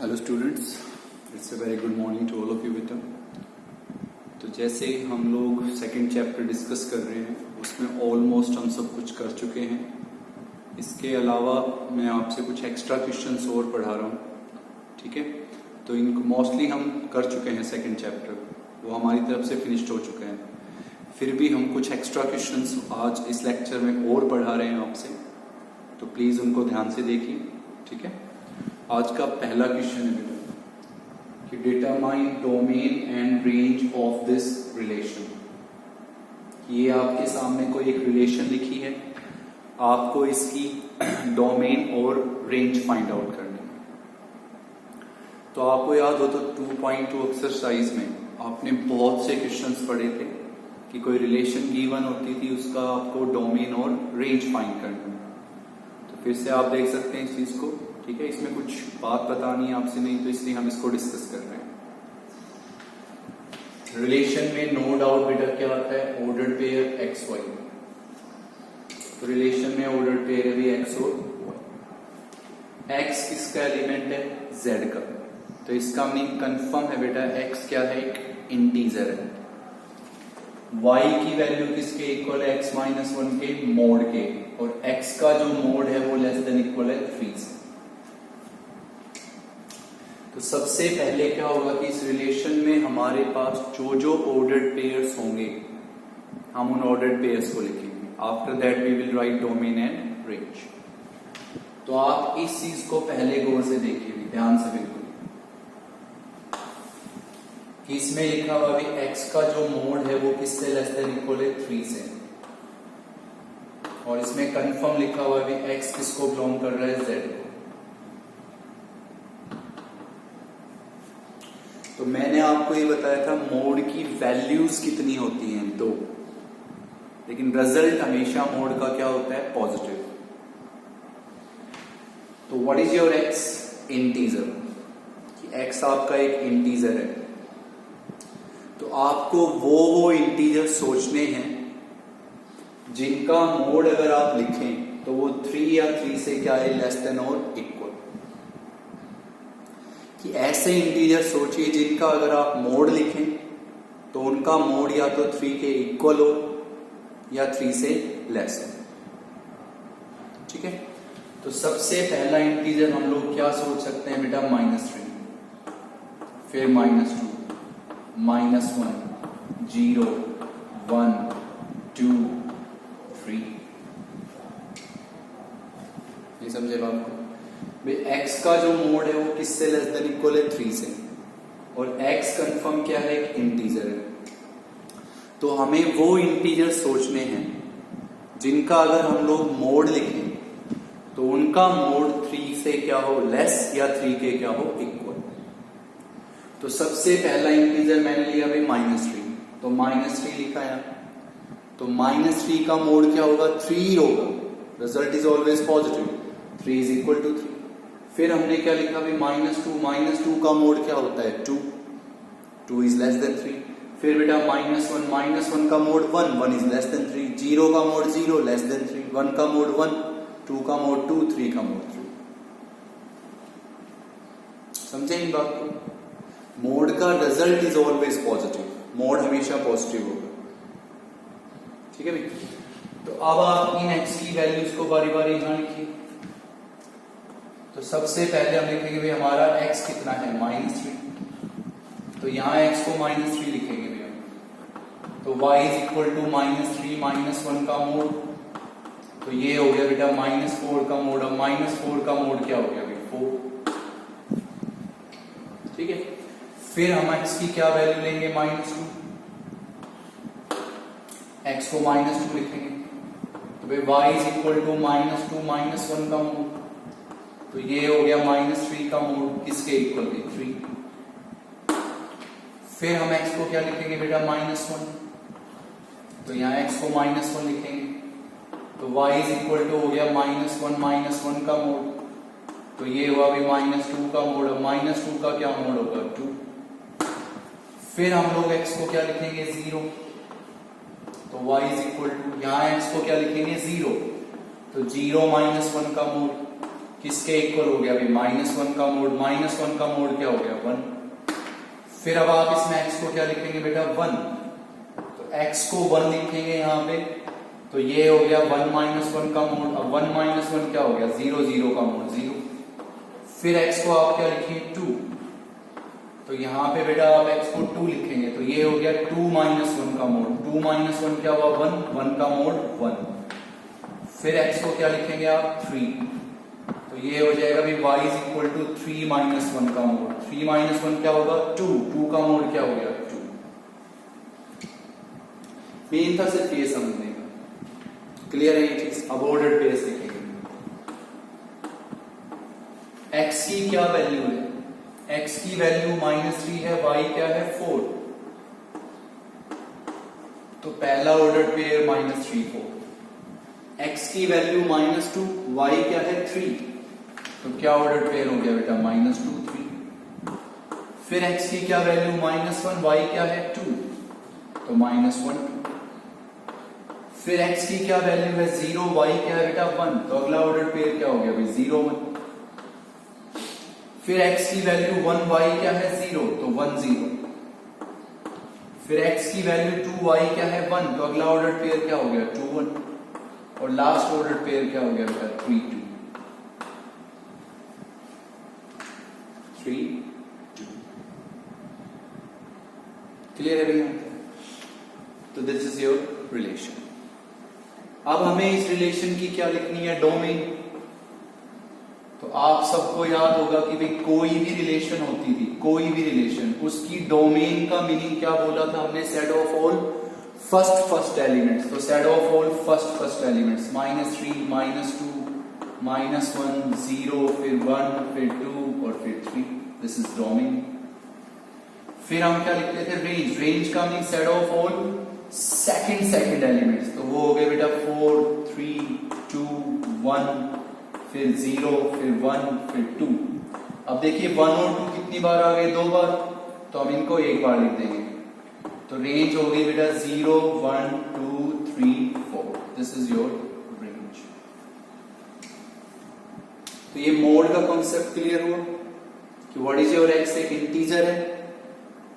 Hello students, it's a very good morning to all of you बेटा। तो जैसे हम लोग सेकंड चैप्टर डिस्कस कर रहे हैं उसमें ऑलमोस्ट हम सब कुछ कर चुके हैं। इसके अलावा मैं आपसे कुछ एक्स्ट्रा क्वेश्चंस और पढ़ा रहा हूँ, ठीक है। तो इनको मोस्टली हम कर चुके हैं, सेकंड चैप्टर वो हमारी तरफ से फिनिश्ड हो चुके हैं। फिर भी हम कुछ एक्स्ट्रा क्वेश्चंस आज इस लेक्चर में और पढ़ा रहे हैं आपसे, तो प्लीज़ उनको ध्यान से देखिए, ठीक है। आज का पहला क्वेश्चन है बेटा कि determine domain and range of this relation. ये आपके सामने कोई एक रिलेशन लिखी है, आपको इसकी डोमेन और रेंज फाइंड आउट करनी है। तो आपको याद हो तो 2.2 एक्सरसाइज में आपने बहुत से क्वेश्चंस पढ़े थे कि कोई रिलेशन गिवन होती थी, उसका आपको डोमेन और रेंज फाइंड करना है। तो फिर से आप देख सकते हैं इस चीज को, ठीक है। इसमें कुछ बात बतानी है आपसे, नहीं तो इसलिए हम इसको डिस्कस कर रहे हैं। रिलेशन में नो डाउट बेटा क्या आता है, ऑर्डर्ड पेयर एक्स वाई। तो रिलेशन में ऑर्डर्ड पेयर है भी एक्स और वाई। एक्स किसका एलिमेंट है, जेड का। तो इसका मीनिंग कंफर्म है बेटा, एक्स क्या है, एक इंटीजर है। वाई की वैल्यू किसके इक्वल है, एक्स माइनस 1 के मोड के, और एक्स का जो मोड है वो लेस देन इक्वल है 3 से। तो सबसे पहले क्या होगा कि इस रिलेशन में हमारे पास जो जो ऑर्डर्ड पेयर्स होंगे हम उन ऑर्डर्ड पेयर्स को लिखेंगे। After that we will write domain and range. तो आप इस चीज को पहले गौर से देखिए, ध्यान से बिल्कुल, कि इसमें लिखा हुआ भी एक्स का जो मोड है वो किससे लेस देन इक्वल है 3 से, और इसमें कंफर्म लिखा हुआ भी एक्स किसको बिलोंग कर रहा है, जेड को। तो मैंने आपको ये बताया था मोड की वैल्यूज कितनी होती हैं, 2, लेकिन रिजल्ट हमेशा मोड का क्या होता है, पॉजिटिव। तो what is your x, integer. कि एक्स आपका एक इंटीजर है, तो आपको वो इंटीजर सोचने हैं जिनका मोड अगर आप लिखें तो वो 3 या 3 से क्या है, लेस देन और इक्वल। कि ऐसे इंटीजर सोचिए जिनका अगर आप मोड लिखें तो उनका मोड या तो 3 के इक्वल हो या 3 से लेस हो, ठीक है। तो सबसे पहला इंटीजर हम लोग क्या सोच सकते हैं बेटा, -3, फिर -2, -1, 0, 1, 2, 3। ये समझे बात को। एक्स का जो मोड है वो किससे लेस देन इक्वल है, 3 से, और एक्स कंफर्म क्या है, एक इंटीजर है। तो हमें वो इंटीजर सोचने हैं जिनका अगर हम लोग मोड लिखें तो उनका मोड 3 से क्या हो, लेस, या 3 के क्या हो, इक्वल। तो सबसे पहला इंटीजर मैंने लिया भाई -3, तो -3 लिखा है। तो -3 का मोड क्या होगा, 3 होगा। Result is always positive, 3 is equal to 3। फिर हमने क्या लिखा भाई -2 का मोड क्या होता है, 2 इज लेस देन 3। फिर बेटा -1 का मोड 1 इज लेस देन 3। 0 का मोड 0, लेस देन 3। 1 का मोड 1, 2 का मोड 2, 3 का मोड 3। समझे इन बात को। मोड का result is always positive, mode हमेशा पॉजिटिव होगा, ठीक है भाई। तो अब आप इन एक्स की वैल्यूज को बारी बारी यहां लिखिए। तो सबसे पहले हम लिखेंगे भाई हमारा x कितना है, -3। तो यहां x को -3 लिखेंगे भैया। तो y इज इक्वल टू -3 -1 का मोड, तो ये हो गया बेटा -4 का मोड। अब -4 का मोड क्या हो गया भाई, 4, ठीक है। फिर हम x की क्या वैल्यू लेंगे, -2। x को -2 लिखेंगे, तो भाई y इज इक्वल टू -2 -1 का मोड, तो ये हो गया -3 का मोड, किसके इक्वल है, 3। फिर हम x को क्या लिखेंगे बेटा, -1। तो यहाँ x को -1 लिखेंगे, तो y इज इक्वल टू हो गया -1 का मोड, तो ये हुआ भी -2 का मोड। -2 का क्या मोड होगा, 2। फिर हम लोग x को क्या लिखेंगे, 0। तो y इज इक्वल टू, यहाँ x को क्या लिखेंगे, 0। तो 0 -1 का मोड, किसके इक्वल हो गया अभी -1 का मोड, -1 का मोड क्या हो गया 1। फिर अब आप इसमें x को क्या लिखेंगे बेटा 1, तो x को 1 लिखेंगे यहाँ पे, तो ये हो गया 1 -1 का मोड। अब 1 -1 क्या हो गया 0 0 का मोड 0। फिर x को आप क्या लिखेंगे 2, तो यहाँ पे बेटा आप x को 2 लिखेंगे, तो ये हो गया 2 -1 का मोड। 2 -1 क्या हुआ 1, 1 का मोड 1। फिर x को क्या लिखेंगे आप 3, तो ये हो जाएगा भी y इज इक्वल टू 3 -1 का मोड। 3 -1 क्या होगा 2, 2 का मोड क्या हो गया 2। मेन था सिर्फ ये समझने का, क्लियर है ये चीज। अब ऑर्डर पेयर्स लिखेंगे, x की क्या वैल्यू है, x की वैल्यू -3 है, y क्या है 4, तो पहला ऑर्डर पेयर -3 4। x की वैल्यू -2, y क्या है 3, तो क्या ऑर्डर पेयर हो गया बेटा -2 3। फिर x की क्या वैल्यू -1, y क्या है 2, तो -1 2। फिर x की क्या वैल्यू है 0, y क्या है बेटा 1, तो अगला ऑर्डर पेयर क्या हो गया भाई 0 1। फिर x की वैल्यू 1, y क्या है 0, तो 1 0। फिर x की वैल्यू 2, y क्या है 1, तो अगला ऑर्डर पेयर क्या हो गया 2 1। और लास्ट ऑर्डर पेयर क्या हो गया बेटा 3 2 3 2। क्लियर है भैया? तो दिस इज योर रिलेशन। अब हमें इस रिलेशन की क्या लिखनी है, डोमेन। तो आप सबको याद होगा कि भाई कोई भी रिलेशन होती थी, कोई भी रिलेशन, उसकी डोमेन का मीनिंग क्या बोला था हमने, set of all first elements. तो set of all first elements -3 -2 -1 0 फिर 1 फिर 2 और फिर 3, दिस इज डोमेन। फिर हम क्या लिखते थे रेंज, रेंज का meaning set of all second elements, तो वो हो गए बेटा 4 3 2 1 फिर 0 फिर 1 फिर 2। अब देखिए 1 और 2 कितनी बार आ गए, 2 बार, तो हम इनको एक बार लिख देंगे। तो रेंज हो गई बेटा 0 1 2 3 4, दिस इज योर रेंज। तो ये मोड का कॉन्सेप्ट क्लियर हुआ कि व्हाट इज योर एक्स, एक इंटीजर है,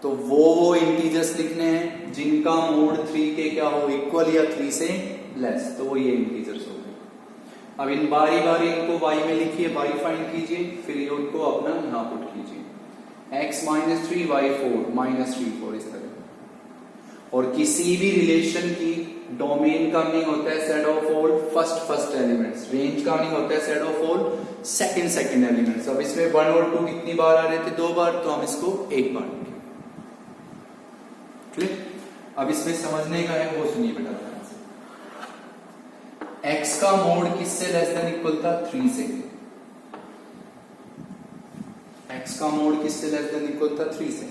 तो वो इंटीजर्स लिखने हैं जिनका मोड 3 के क्या हो इक्वल या 3 से लेस, तो वो ये इंटीजर्स हो गए। अब इन बारी बारी इनको y में लिखिए, y फाइंड कीजिए, फिर ये उनको अपना यहां पुट कीजिए, x -3 y 4 -3 4 इस तरह। और किसी भी रिलेशन की डोमेन का मीनिंग होता है set of all first elements, range का मीनिंग होता है set of all second elements. अब इसमें 1 और 2 कितनी बार आ रहे थे, 2 बार, तो हम इसको एक बार लिखें। क्लियर? अब इसमें समझने का है वो सुनिए बेटा, x का मोड किससे लेस देन इक्वल था 3 से, x का मोड किससे लेस देन इक्वल था 3 से।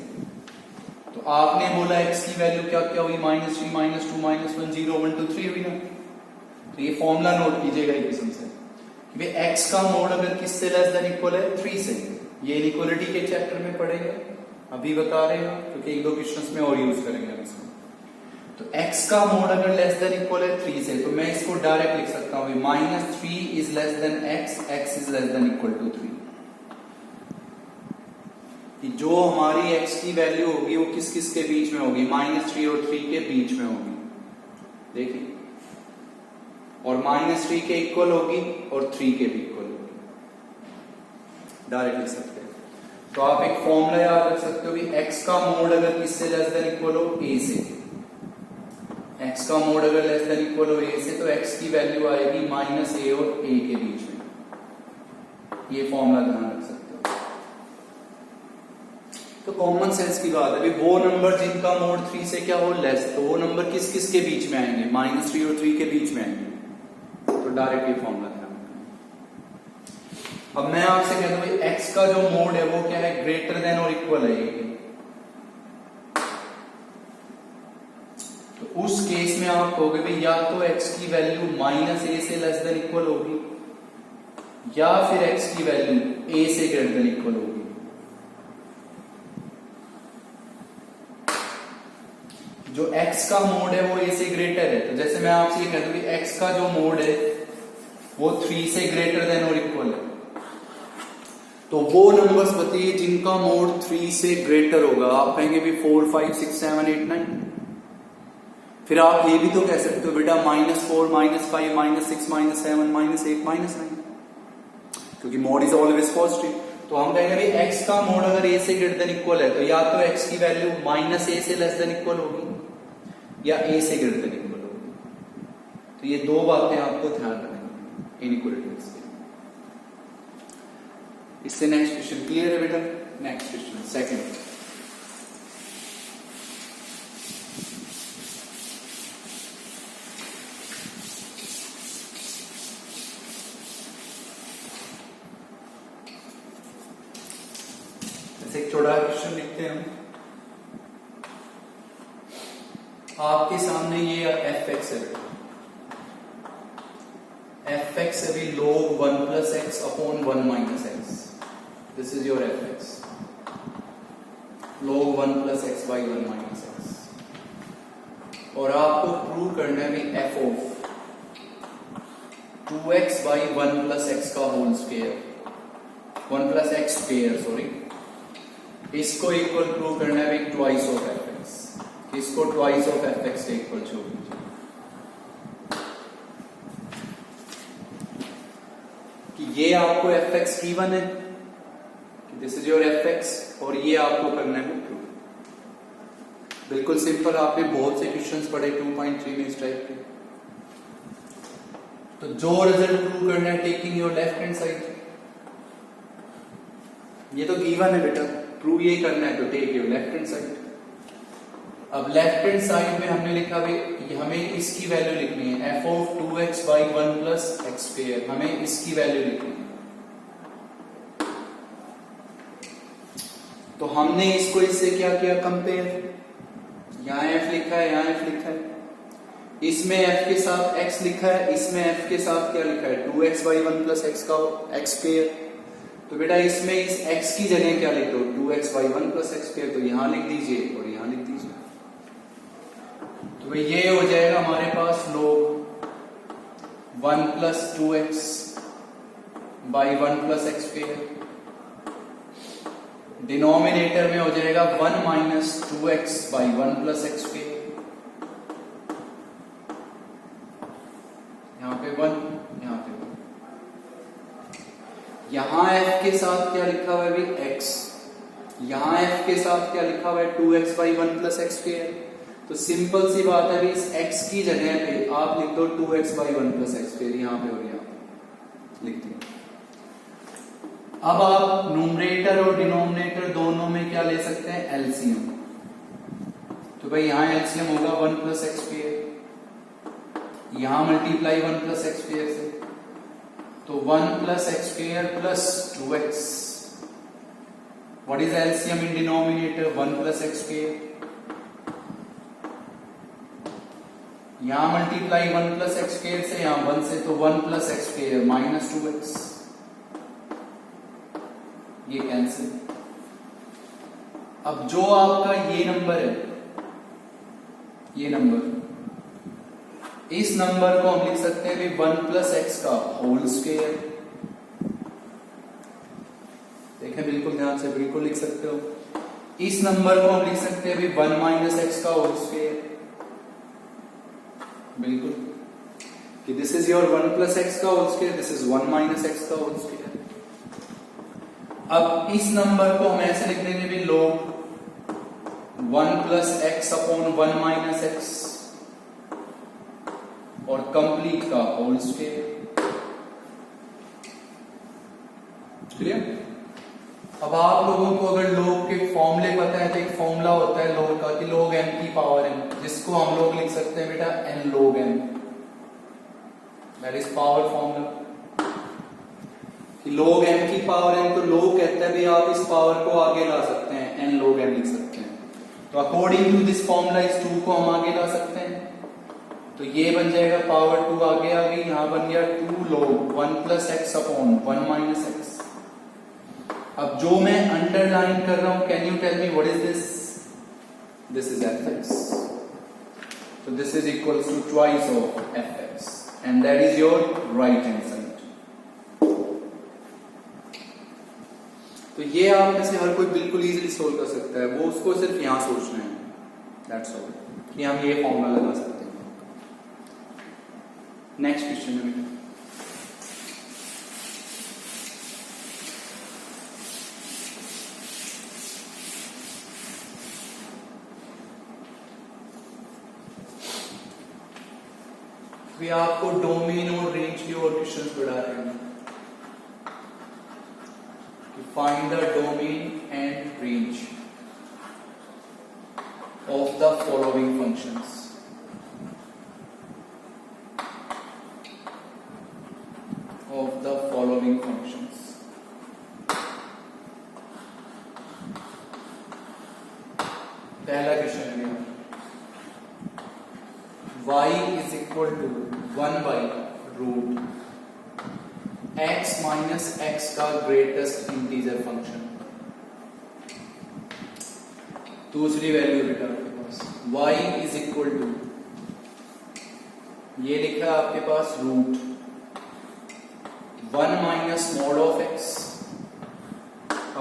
तो आपने बोला x की वैल्यू क्या क्या हुई -3 -2 -1 0 1 2 3 हुई ना। तो ये फॉर्मूला नोट कीजिएगा एक किस्म से कि भाई x का मोड अगर किससे लेस देन इक्वल है 3 से, ये इनइक्वालिटी के चैप्टर में पढ़ेंगे, अभी बता रहे हैं क्योंकि एक दो क्वेश्चंस में और यूज करेंगे हम इसको। तो x का मोड अगर लेस देन इक्वल है 3 से, तो मैं इसको डायरेक्ट लिख सकता हूं -3 is less than x is less than equal to 3। कि जो हमारी x की वैल्यू होगी वो किस किस के बीच में होगी, -3 और 3 के बीच में होगी, देखिए, और -3 के इक्वल होगी और 3 के भी इक्वल होगी, डायरेक्ट लिख सकते हैं। तो आप एक फॉर्मूला याद रख सकते हो कि x का मोड अगर किससे लेस देन इक्वल हो a से, x का मोड अगर लेस देन इक्वल हो a से, तो x की वैल्यू आएगी -a और a के बीच में, ये फॉर्मूला ध्यान रख सकते हो। तो कॉमन सेंस की बात है, अभी वो नंबर जिनका मोड 3 से क्या हो लेस, तो वो नंबर किस किस के बीच में आएंगे, -3 और 3 के बीच में आएंगे, तो डायरेक्ट ये फॉर्मूला ध्यान रखना। अब मैं आपसे कहता हूं x का जो मोड है वो क्या है, ग्रेटर देन और इक्वल है, तो उस केस में आप कहोगे भाई या तो x की वैल्यू -a से लेस देन इक्वल होगी, या फिर x की वैल्यू a से ग्रेटर देन इक्वल होगी। जो x का मोड है वो a से ग्रेटर है, तो जैसे मैं आपसे ये कहता हूं कि x का जो मोड है वो 3 से ग्रेटर देन और इक्वल है, तो वो नंबर्स बताइए जिनका मोड 3 से ग्रेटर होगा। आप कहेंगे भी 4, 5, 6, 7, 8, 9। फिर आप ये भी तो कह सकते हो बेटा -4, -5, -6, -7, -8, -9, क्योंकि मोड इज ऑलवेज पॉजिटिव। तो हम कहेंगे भाई x का मोड अगर a से ग्रेटर देन इक्वल है तो या तो x की वैल्यू -a से लेस देन इक्वल होगी या a से ग्रेटर देन इक्वल होगी। तो ये दो बातें आपको ध्यान रखनी इनइक्वालिटीज के। इससे नेक्स्ट क्वेश्चन क्लियर है बेटा। Next question second. एक छोटा क्वेश्चन लिखते हैं हम। आपके सामने ये fx है। fx अभी log 1 plus x upon 1 minus x। This is your fx log 1 plus x by 1 minus x। और आपको प्रूव करना है भी f of 2x by 1 plus x का whole square 1 plus x square sorry, इसको equal prove करना है twice of fx। इसको ट्वाइस ऑफ fx से इक्वल छोड़ दीजिए कि ये आपको fx गिवन है, दिस इज योर fx, और ये आपको करना है प्रूव। बिल्कुल सिंपल, आपने बहुत से क्वेश्चंस पढ़े 2.3 में इस टाइप के। तो जो रिजल्ट प्रूव करना है taking your left hand side, ये तो गिवन है बेटा, प्रूव ये करना है तो take your left hand side. अब लेफ्ट हैंड साइड में हमने लिखा भाई हमें इसकी वैल्यू लिखनी है f of 2x by 1 plus x square, हमें इसकी वैल्यू लिखनी है। तो हमने इसको इससे क्या किया कंपेयर, यहां f लिखा है यहां f लिखा है, इसमें f के साथ x लिखा है, इसमें f के साथ क्या लिखा है 2x by 1 plus x का x square। तो बेटा इसमें इस x की जगह क्या लिख दो 2x by 1 plus x square, तो यहां लिख दीजिए और यहां लिख दीजिए। तो ये हो जाएगा हमारे पास log 1 plus 2x by 1 plus x square। Denominator में हो जाएगा 1 minus 2x by 1 plus x square। यहां पे 1, यहां पे 1। यहां f के साथ क्या लिखा हुआ है भाई x, यहां f के साथ क्या लिखा हुआ है 2x by 1 plus x square। तो सिंपल सी बात है इस x की जगह पे आप लिख दो 2x by 1 plus x square, यहां पे और यहां पे लिख दिया। अब आप न्यूमरेटर और डिनोमिनेटर दोनों में क्या ले सकते हैं एलसीएम। तो भाई यहां एलसीएम होगा 1 plus x square, यहां मल्टीप्लाई 1 plus x square से, तो 1 plus x square plus 2x। What is LCM in denominator 1 plus x square, यहां मल्टीप्लाई 1 plus x square से, यहां 1 से, तो 1 plus x square minus 2x, ये कैंसिल। अब जो आपका ये नंबर है, ये नंबर, इस नंबर को हम लिख सकते हैं 1 plus x का होल स्क्वायर। देखें बिल्कुल ध्यान से, बिल्कुल लिख सकते हो। इस नंबर को हम लिख सकते हैं 1 minus x का होल स्क्वायर, बिल्कुल कि this is your 1 plus x का whole square, this is 1 minus x का होल स्क्वायर। अब इस नंबर को हम ऐसे लिख देंगे भी log 1 plus x upon 1 minus x और कंप्लीट का होल स्क्वायर। क्लियर। अब आप लोगों को अगर log के फॉर्मूले पता है तो एक फॉर्मूला होता है log का कि log n की पावर n, जिसको हम लोग लिख सकते हैं बेटा n log n, that is power formula. log n की पावर n, तो log कहता है भी आप इस पावर को आगे ला सकते हैं, n log n लिख सकते हैं। तो अकॉर्डिंग टू दिस फॉर्मूला इस 2 को हम आगे ला सकते हैं, तो ये बन जाएगा पावर 2 आगे आ गई, यहां बन गया 2 log 1 plus x upon 1 minus x। अब जो मैं अंडरलाइन कर रहा हूं, can you tell me what is this, this is fx। So this is equals to twice of fx and that is your right hand side। तो ये आप में से हर कोई बिल्कुल इजीली सोल्व कर सकता है, वो उसको सिर्फ यहां सोचना है, दैट्स ऑल, कि हम ये फॉर्मूला लगा सकते हैं। नेक्स्ट क्वेश्चन है बेटा, वे आपको डोमेन और रेंज के और क्वेश्चन पढ़ा रहे हैं। Find the domain and range of the following functions. Of the following functions. पहला क्वेश्चन है y is equal to 1 by root x minus x का ग्रेटेस्ट इंटीजर फंक्शन। दूसरी वैल्यू बेटा आपके पास y is equal to, ये लिखा है आपके पास root 1 minus mod of x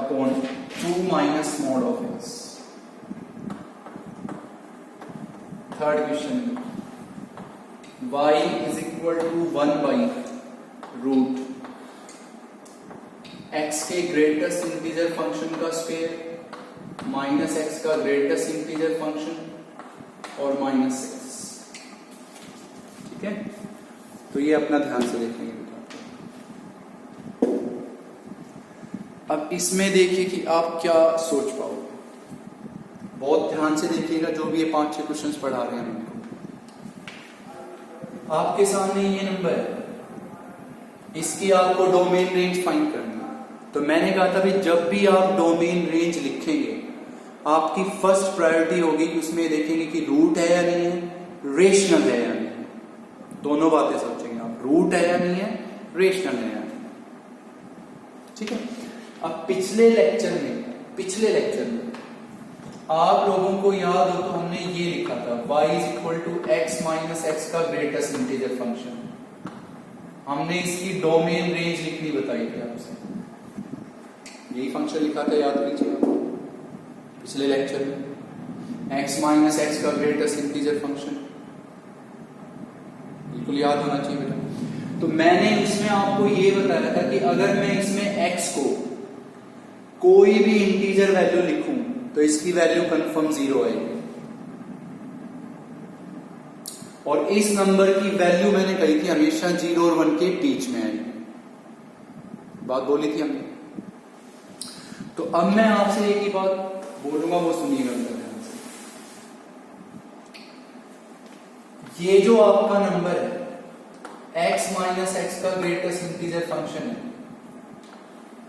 upon 2 minus mod of x। Third question y is equal to 1 by root x के ग्रेटेस्ट इंटीजर फंक्शन का स्क्वायर माइनस x का ग्रेटेस्ट इंटीजर फंक्शन और minus x। ठीक है, तो ये अपना ध्यान से देखेंगे। अब इसमें देखिए कि आप क्या सोच पाओगे, बहुत ध्यान से देखिएगा जो भी ये 5-6 क्वेश्चंस पढ़ा रहे हैं। आपके सामने ये नंबर है, इसकी आपको डोमेन रेंज फाइंड करनी है। तो मैंने कहा था भी जब भी आप डोमेन रेंज लिखेंगे आपकी फर्स्ट प्रायोरिटी होगी कि उसमें देखेंगे कि रूट है या नहीं है, रेशनल है या नहीं है। दोनों बातें सोचेंगे आप, रूट है या नहीं है, रेशनल है या नहीं। ठीक है, अब पिछले लेक्चर में आप लोगों को याद हो तो हमने ये लिखा था y is equal to x minus x का ग्रेटेस्ट इंटीजर फंक्शन। हमने इसकी डोमेन रेंज लिखनी बताई थी आपसे, यही फंक्शन लिखा था, याद कीजिए पिछले लेक्चर में, x माइनस एक्स का ग्रेटेस्ट इंटीजर फंक्शन, बिल्कुल याद होना चाहिए बेटा। तो मैंने इसमें आपको ये बताया था कि अगर मैं इसमें x को कोई भी इंटीजर वैल्यू लिखूं तो इसकी वैल्यू कंफर्म 0 आएगी, और इस नंबर की वैल्यू मैंने कही थी हमेशा 0 और 1 के बीच में आएगी, बात बोली थी हमने। तो अब मैं आपसे एक ही बात बोलूंगा, वो सुनिएगा ध्यान से। ये जो आपका नंबर है x माइनस एक्स का ग्रेटेस्ट इंटीजर फंक्शन है,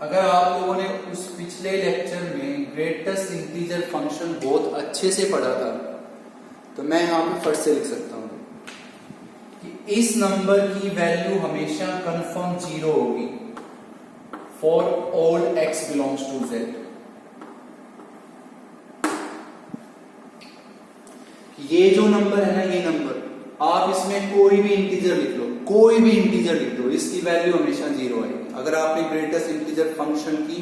अगर आप लोगों ने उस पिछले लेक्चर में ग्रेटेस्ट इंटीजर फंक्शन बहुत अच्छे से पढ़ा था तो मैं यहां पे फर्स्ट से लिख सकता हूं कि इस नंबर की वैल्यू हमेशा कंफर्म 0 होगी for all x belongs to z। ये जो नंबर है ना, ये नंबर आप इसमें कोई भी इंटीजर लिख लो, कोई भी इंटीजर लिख दो, इसकी वैल्यू हमेशा 0 आएगी। अगर आपने ग्रेटेस्ट इंटीजर फंक्शन की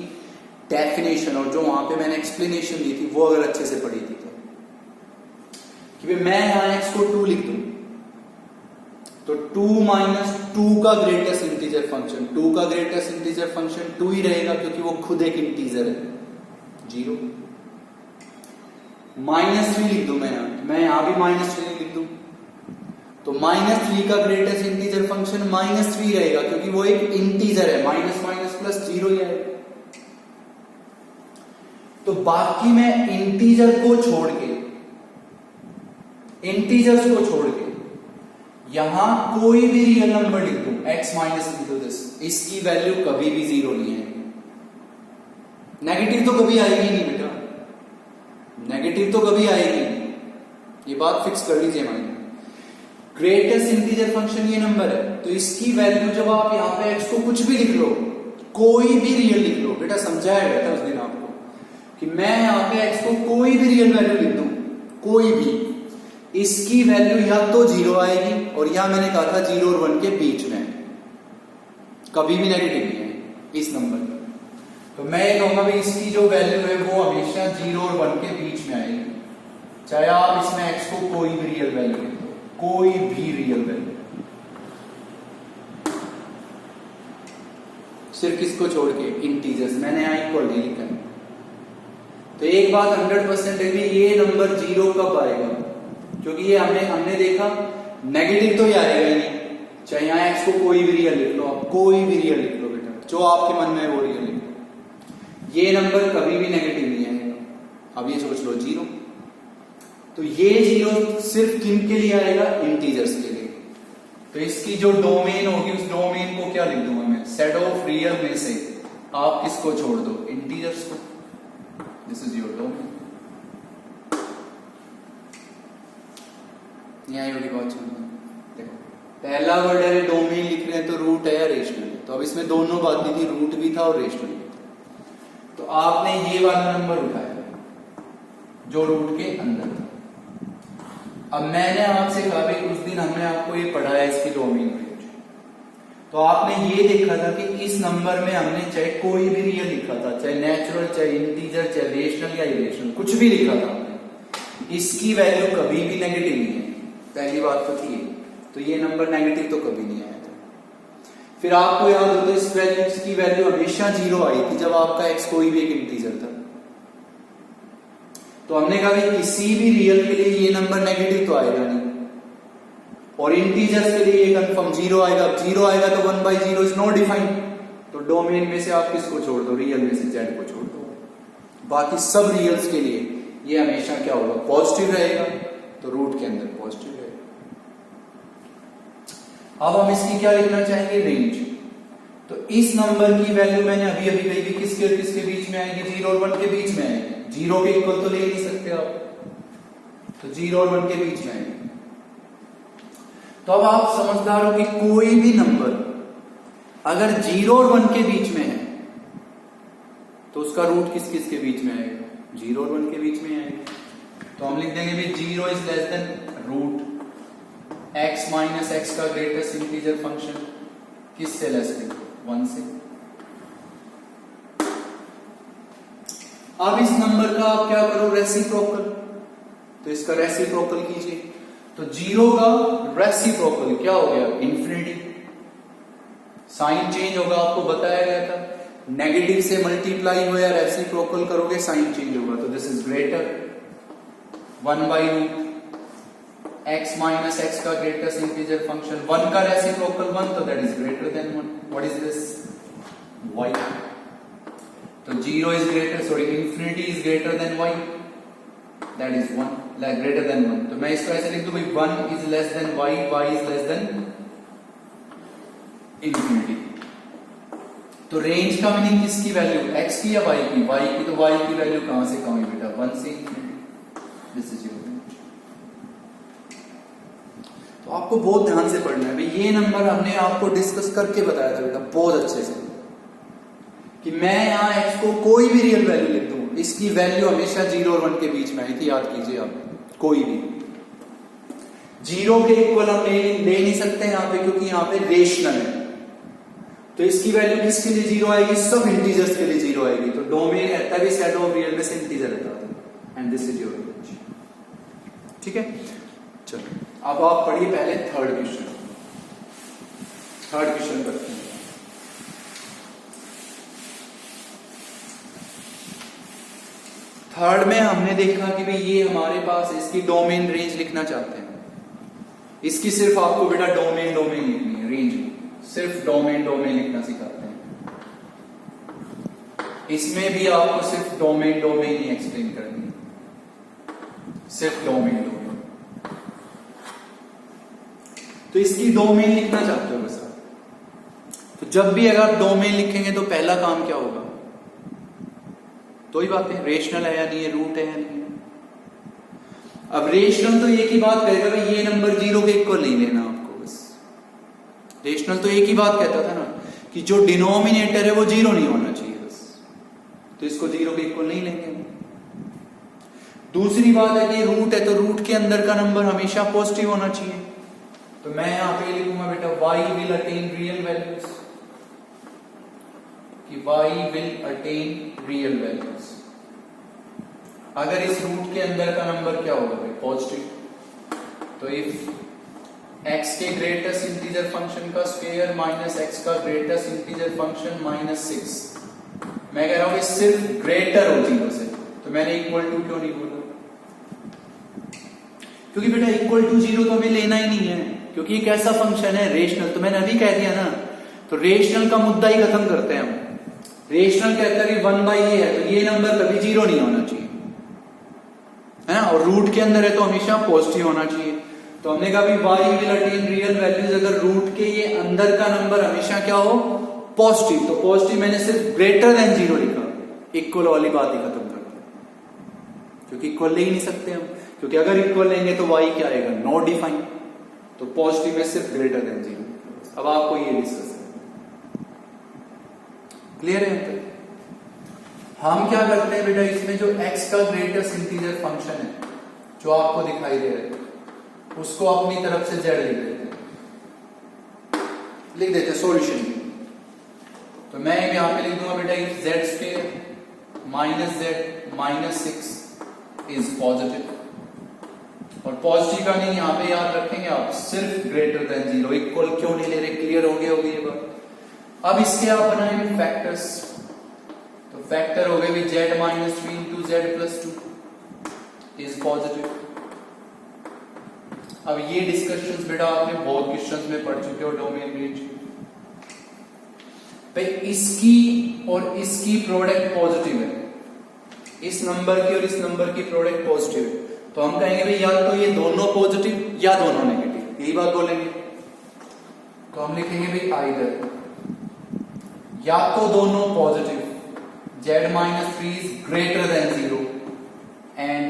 डेफिनेशन और जो वहां पे मैंने एक्सप्लेनेशन दी थी वो अगर अच्छे से पढ़ी थी तो, कि मैं यहां x को 2 लिख दूं तो 2 माइनस 2 का ग्रेटेस्ट इंटीजर फंक्शन, 2 का ग्रेटेस्ट इंटीजर फंक्शन 2 ही रहेगा क्योंकि वो खुद एक इंटीजर है, 0। माइनस 3 लिख दूं मैं यहां भी माइनस 3 लिख दूं तो माइनस 3 का ग्रेटेस्ट इंटीजर फंक्शन माइनस 3 रहेगा क्योंकि वो एक इंटीजर है, माइनस माइनस प्लस 0 ही आएगा। तो बाकी मैं इंटीजर्स को छोड़ के यहां कोई भी रियल नंबर लिख दूं x माइनस इंटू दिस, इसकी वैल्यू कभी भी 0 नहीं है। नेगेटिव तो कभी आएगी नहीं बेटा, नेगेटिव तो कभी आएगी नहीं, ये बात फिक्स कर लीजिए माइंड। ग्रेटेस्ट इंटीजर फंक्शन ये नंबर है तो इसकी वैल्यू जब आप यहां पे x को कुछ भी लिख लो, कोई भी रियल लिख लो, बेटा समझाया गया था उस दिन आपको कि मैं यहां पे x को कोई भी रियल वैल्यू लिख दूं, कोई भी, इसकी वैल्यू या तो 0 आएगी और या मैंने कहा था 0 और 1 के बीच में, कभी भी नेगेटिव नहीं है इस नंबर में। तो मैं ये कहूंगा भाई इसकी जो वैल्यू है वो हमेशा 0 और 1 के बीच में आएगी, चाहे आप इसमें x को कोई भी रियल वैल्यू लिख दो, कोई भी रियल वैल्यू, सिर्फ किसको छोड़ के, इंटीजर्स। मैंने यहां इक्वल नहीं लिखा है। तो एक बात 100% है कि ये नंबर 0 कब आएगा, क्योंकि ये हमने देखा नेगेटिव तो ही आएगा ही नहीं, चाहे यहां x को कोई भी रियल लिख लो, आप कोई भी रियल लिख लो बेटा, जो आपके मन में है वो रियल लिख लो, ये नंबर कभी भी नेगेटिव नहीं आएगा। अब ये सोच लो 0, तो ये 0 सिर्फ किन के लिए आएगा, इंटीजर्स के लिए। तो इसकी जो डोमेन होगी उस डोमेन को क्या लिख दूंगा मैं, सेट ऑफ रियल में से आप किसको छोड़ दो, इंटीजर्स को। This is your domain. यहां होगी बात सुन, देखो पहला वर्ड है डोमेन लिख रहे हैं तो रूट है या रेशनल है, तो अब इसमें दोनों बातें थी, रूट भी था और रेशनल भी था। तो आपने ये वाला नंबर उठाया जो रूट के अंदर था। अब मैंने आपसे कहा भाई उस दिन हमने आपको ये पढ़ाया इसकी डोमेन रेंज, तो आपने ये देखा था कि इस नंबर में हमने चाहे कोई भी रियल लिखा था, चाहे नेचुरल, चाहे इंटीजर, चाहे रेशनल या इरेशनल, कुछ भी लिखा था आपने, इसकी वैल्यू कभी भी नेगेटिव नहीं है। पहली बात तो थी, तो ये नंबर नेगेटिव तो कभी नहीं आया था। फिर आपको याद हो तो इस वैल्यू, इसकी वैल्यू हमेशा 0 आई थी जब आपका x कोई भी एक इंटीजर था। तो हमने कहा कि किसी भी रियल के लिए ये नंबर नेगेटिव तो आएगा नहीं, और इंटीजर्स के लिए ये कंफर्म 0 आएगा। अब 0 आएगा तो 1/0 इज नॉट डिफाइंड, तो डोमेन में से आप किसको छोड़ दो, रियल में से z को छोड़ दो। बाकी सब रियल्स के लिए ये हमेशा क्या होगा, पॉजिटिव रहेगा, तो रूट के अंदर पॉजिटिव रहेगा। अब हम इसकी क्या लिखना चाहेंगे, रेंज। तो इस नंबर की वैल्यू मैंने अभी अभी कही थी, किसके किसके बीच में आएगी, 0 और 1 के बीच में आएगी। 0 के इक्वल तो ले नहीं सकते आप, तो 0 और 1 के बीच में आएगी। तो अब आप समझदार हो कि कोई भी नंबर अगर 0 और 1 के बीच में है तो उसका रूट किस किस के बीच में आएगा, 0 और 1 के बीच में आएगा। तो हम लिख देंगे भाई 0 is less than root x minus x का ग्रेटेस्ट इंटीजर फंक्शन, किससे लेस है, 1 से। अब इस नंबर का आप क्या करो, रेसिप्रोकल, तो इसका रेसिप्रोकल कीजिए। तो 0 का रेसिप्रोकल क्या हो गया, इन्फिनिटी। साइन चेंज होगा, आपको बताया गया था, नेगेटिव से मल्टीप्लाई हो या रेसिप्रोकल करोगे साइन चेंज होगा। तो दिस इज ग्रेटर 1/रूट x माइनस एक्स का ग्रेटेस्ट इंटीजर फंक्शन, 1 का रेसिप्रोकल 1, तो that is greater than 1। What is this, y। तो 0 is greater, sorry infinity is greater than y, that is 1, greater than 1। तो मैं इसको ऐसे लिख दूं भाई 1 is less than y, y is less than infinity. तो रेंज का मीनिंग किसकी वैल्यू, x की या y की, y की। तो y की वैल्यू कहां से कहां है बेटा, 1 से infinity. This is your range. तो आपको बहुत ध्यान से पढ़ना है भाई, ये नंबर हमने आपको डिस्कस करके बताया था बेटा बहुत अच्छे से, कि मैं यहां x को कोई भी रियल वैल्यू लिख दूं, इसकी वैल्यू हमेशा 0 और 1 के बीच में आई थी, याद कीजिए आप। कोई भी 0 के इक्वल हम ले नहीं सकते यहां पे, क्योंकि यहां पे रेशनल है। तो इसकी वैल्यू किसके लिए 0 आएगी, सब इंटीजर्स के लिए 0 आएगी। तो डोमेन रहता है सेट ऑफ रियल में से इंटीजर रहता है, and this is your range. ठीक है, चलो अब आप पढ़िए पहले थर्ड क्वेश्चन। थर्ड क्वेश्चन करते हैं। थर्ड में हमने देखा कि भाई ये हमारे पास इसकी डोमेन रेंज लिखना चाहते हैं। इसकी सिर्फ आपको बेटा डोमेन लिखनी है, रेंज सिर्फ डोमेन लिखना सिखाते हैं। इसमें भी आपको सिर्फ डोमेन ही एक्सप्लेन करनी है, सिर्फ डोमेन। तो इसकी डोमेन लिखना चाहते हो बस आप। तो जब भी अगर आप डोमेन लिखेंगे तो पहला काम क्या होगा, तो ही बात है, रेशनल है या नहीं है, रूट है या नहीं है। अब रेशनल तो एक ही बात कहेगा भाई ये नंबर 0 के इक्वल नहीं लेना आपको, बस रेशनल तो एक ही बात कहता था ना कि जो डिनोमिनेटर है वो 0 नहीं होना चाहिए बस, तो इसको 0 के इक्वल नहीं लेंगे। दूसरी बात है कि रूट है तो रूट के अंदर का नंबर हमेशा पॉजिटिव होना चाहिए। तो मैं यहां पे लिखूंगा बेटा y will attain real values, कि y will attain real values. अगर इस रूट के अंदर का नंबर क्या होगा भाई, पॉजिटिव, तो इफ x के ग्रेटेस्ट इंटीजर फंक्शन का स्क्वायर माइनस x का ग्रेटेस्ट इंटीजर फंक्शन -6, मैं कह रहा हूं कि सिर्फ ग्रेटर हो 0 से, तो मैंने इक्वल टू क्यों नहीं बोला? क्योंकि बेटा इक्वल टू 0 तो हमें लेना ही नहीं है, क्योंकि एक ऐसा फंक्शन है रेशनल, तो मैंने अभी कह दिया ना, तो रेशनल का मुद्दा ही खत्म करते हैं हम। रेशनल कहता है कि 1/a है, तो ये नंबर कभी 0 नहीं होना चाहिए, है ना, और रूट के अंदर है तो हमेशा पॉजिटिव होना चाहिए। तो हमने कहा y will attain real values, अगर रूट के ये अंदर का नंबर हमेशा क्या हो, पॉजिटिव, तो पॉजिटिव मैंने सिर्फ ग्रेटर देन 0 लिखा, इक्वल वाली बात ही खत्म कर दी, क्योंकि इक्वल ले ही नहीं सकते हम, क्योंकि अगर इक्वल लेंगे तो y क्या आएगा, नॉट डिफाइंड, तो पॉजिटिव में सिर्फ ग्रेटर देन 0। अब आपको ये डिस्कस करना, क्लियर है? हम क्या करते हैं बेटा, इसमें जो x का ग्रेटेस्ट इंटीजर फंक्शन है जो आपको दिखाई दे रहा है, उसको अपनी तरफ से z लिख देते सॉल्यूशन। तो मैं यहां पे लिख दूंगा बेटा if z square minus z minus 6 is positive, और पॉजिटिव का नहीं यहां पे याद रखेंगे आप, सिर्फ ग्रेटर देन 0, इक्वल क्यों नहीं ले रहे, क्लियर हो गया होगी ये बात। अब इसके आप बनाएंगे फैक्टर्स, तो फैक्टर हो गए भी z minus 3 into z plus 2 is positive. अब ये डिस्कशंस बेटा आपने बहुत क्वेश्चंस में पढ़ चुके हो, डोमेन रेंज भाई, इसकी और इसकी प्रोडक्ट पॉजिटिव है, इस नंबर की और इस नंबर की प्रोडक्ट पॉजिटिव है, तो हम कहेंगे भाई या तो ये दोनों पॉजिटिव या दोनों नेगेटिव, यही बात बोलेंगे। तो हम लिखेंगे भाई आइदर, या तो दोनों positive, z minus 3 is greater than 0 and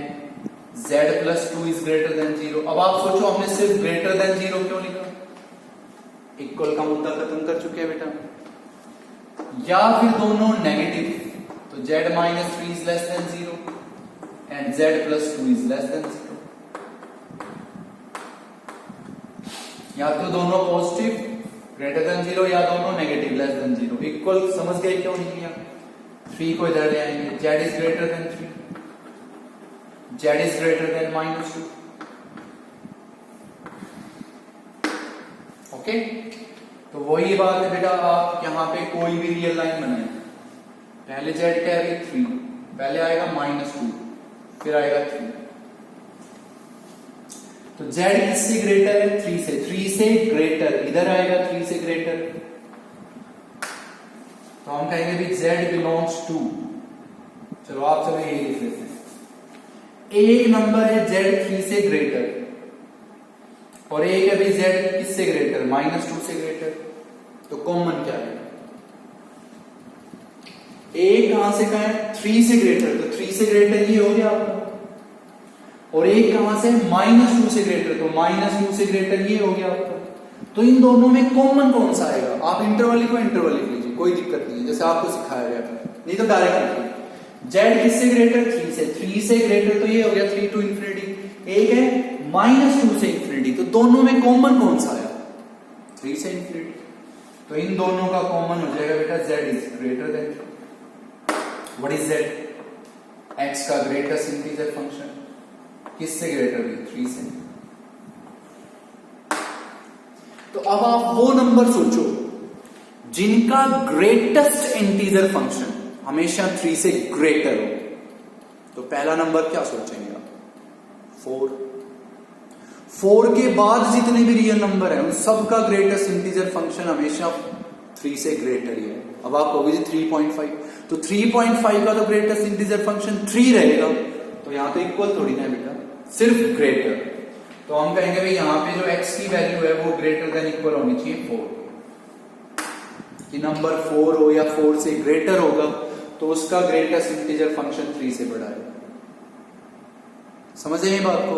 z plus 2 is greater than 0। अब आप सोचो हमने सिर्फ ग्रेटर देन 0 क्यों लिखा, इक्वल का मुद्दा खत्म कर चुके हैं बेटा। या फिर दोनों नेगेटिव, तो z minus 3 is less than 0 and z plus 2 is less than 0। या तो दोनों पॉजिटिव ग्रेटर देन 0 या दोनों नेगेटिव लेस देन 0। इक्वल समझ गए क्यों नहीं किया? 3 को इधर ले आएंगे, z is greater then 3, z is greater then minus 2। Okay, तो वही बात है बेटा, आप यहां पे कोई भी रियल लाइन बनाए, पहले z क्या है 3, पहले आएगा माइनस 2, फिर आएगा 3, तो z किससे ग्रेटर है? 3 से, 3 से ग्रेटर, इधर आएगा 3 से ग्रेटर, तो हम कहेंगे भी z बिलोंग्स टू, चलो आप चलो यही लिख लेते हैं, एक नंबर है z 3 से ग्रेटर और एक है भी z किससे ग्रेटर, माइनस 2 से ग्रेटर, तो कॉमन क्या है? एक कहां से कहां है? 3 से ग्रेटर, तो 3 से ग्रेटर ये हो गया आपका, और एक कहां से? माइनस 2 से ग्रेटर, तो माइनस 2 से ग्रेटर ये हो गया आपका। तो इन दोनों में कॉमन कौन सा आएगा? आप इंटरवल लिखो, इंटरवल लिख लीजिए, कोई दिक्कत नहीं है, जैसे आपको सिखाया गया था, नहीं तो डायरेक्ट लिखिए। z किससे ग्रेटर? 3 से, 3 से ग्रेटर तो ये हो गया 3 टू इंफिनिटी, एक है माइनस 2 से इंफिनिटी, तो दोनों में कॉमन कौन सा आया? 3 से इंफिनिटी, तो इन दोनों का कॉमन हो जाएगा बेटा z is greater then 3। What is z? x का ग्रेटेस्ट इंटीजर फंक्शन, किससे ग्रेटर है? 3 से। तो अब आप वो नंबर सोचो जिनका ग्रेटेस्ट इंटीजर फंक्शन हमेशा 3 से ग्रेटर हो, तो पहला नंबर क्या सोचेंगे आप? 4। 4 के बाद जितने भी रियल नंबर है उन सबका ग्रेटेस्ट इंटीजर फंक्शन हमेशा 3 से ग्रेटर ही है। अब आप कहोगे 3.5, तो 3.5 का तो ग्रेटेस्ट इंटीजर फंक्शन 3 रहेगा, तो यहां तो इक्वल थोड़ी ना बेटा, सिर्फ ग्रेटर, तो हम कहेंगे भाई यहां पे जो x की वैल्यू है वो ग्रेटर देन इक्वल होनी चाहिए 4, कि नंबर 4 हो या 4 से ग्रेटर होगा तो उसका ग्रेटेस्ट इंटीजर फंक्शन 3 से बड़ा है। समझ रहे बात को?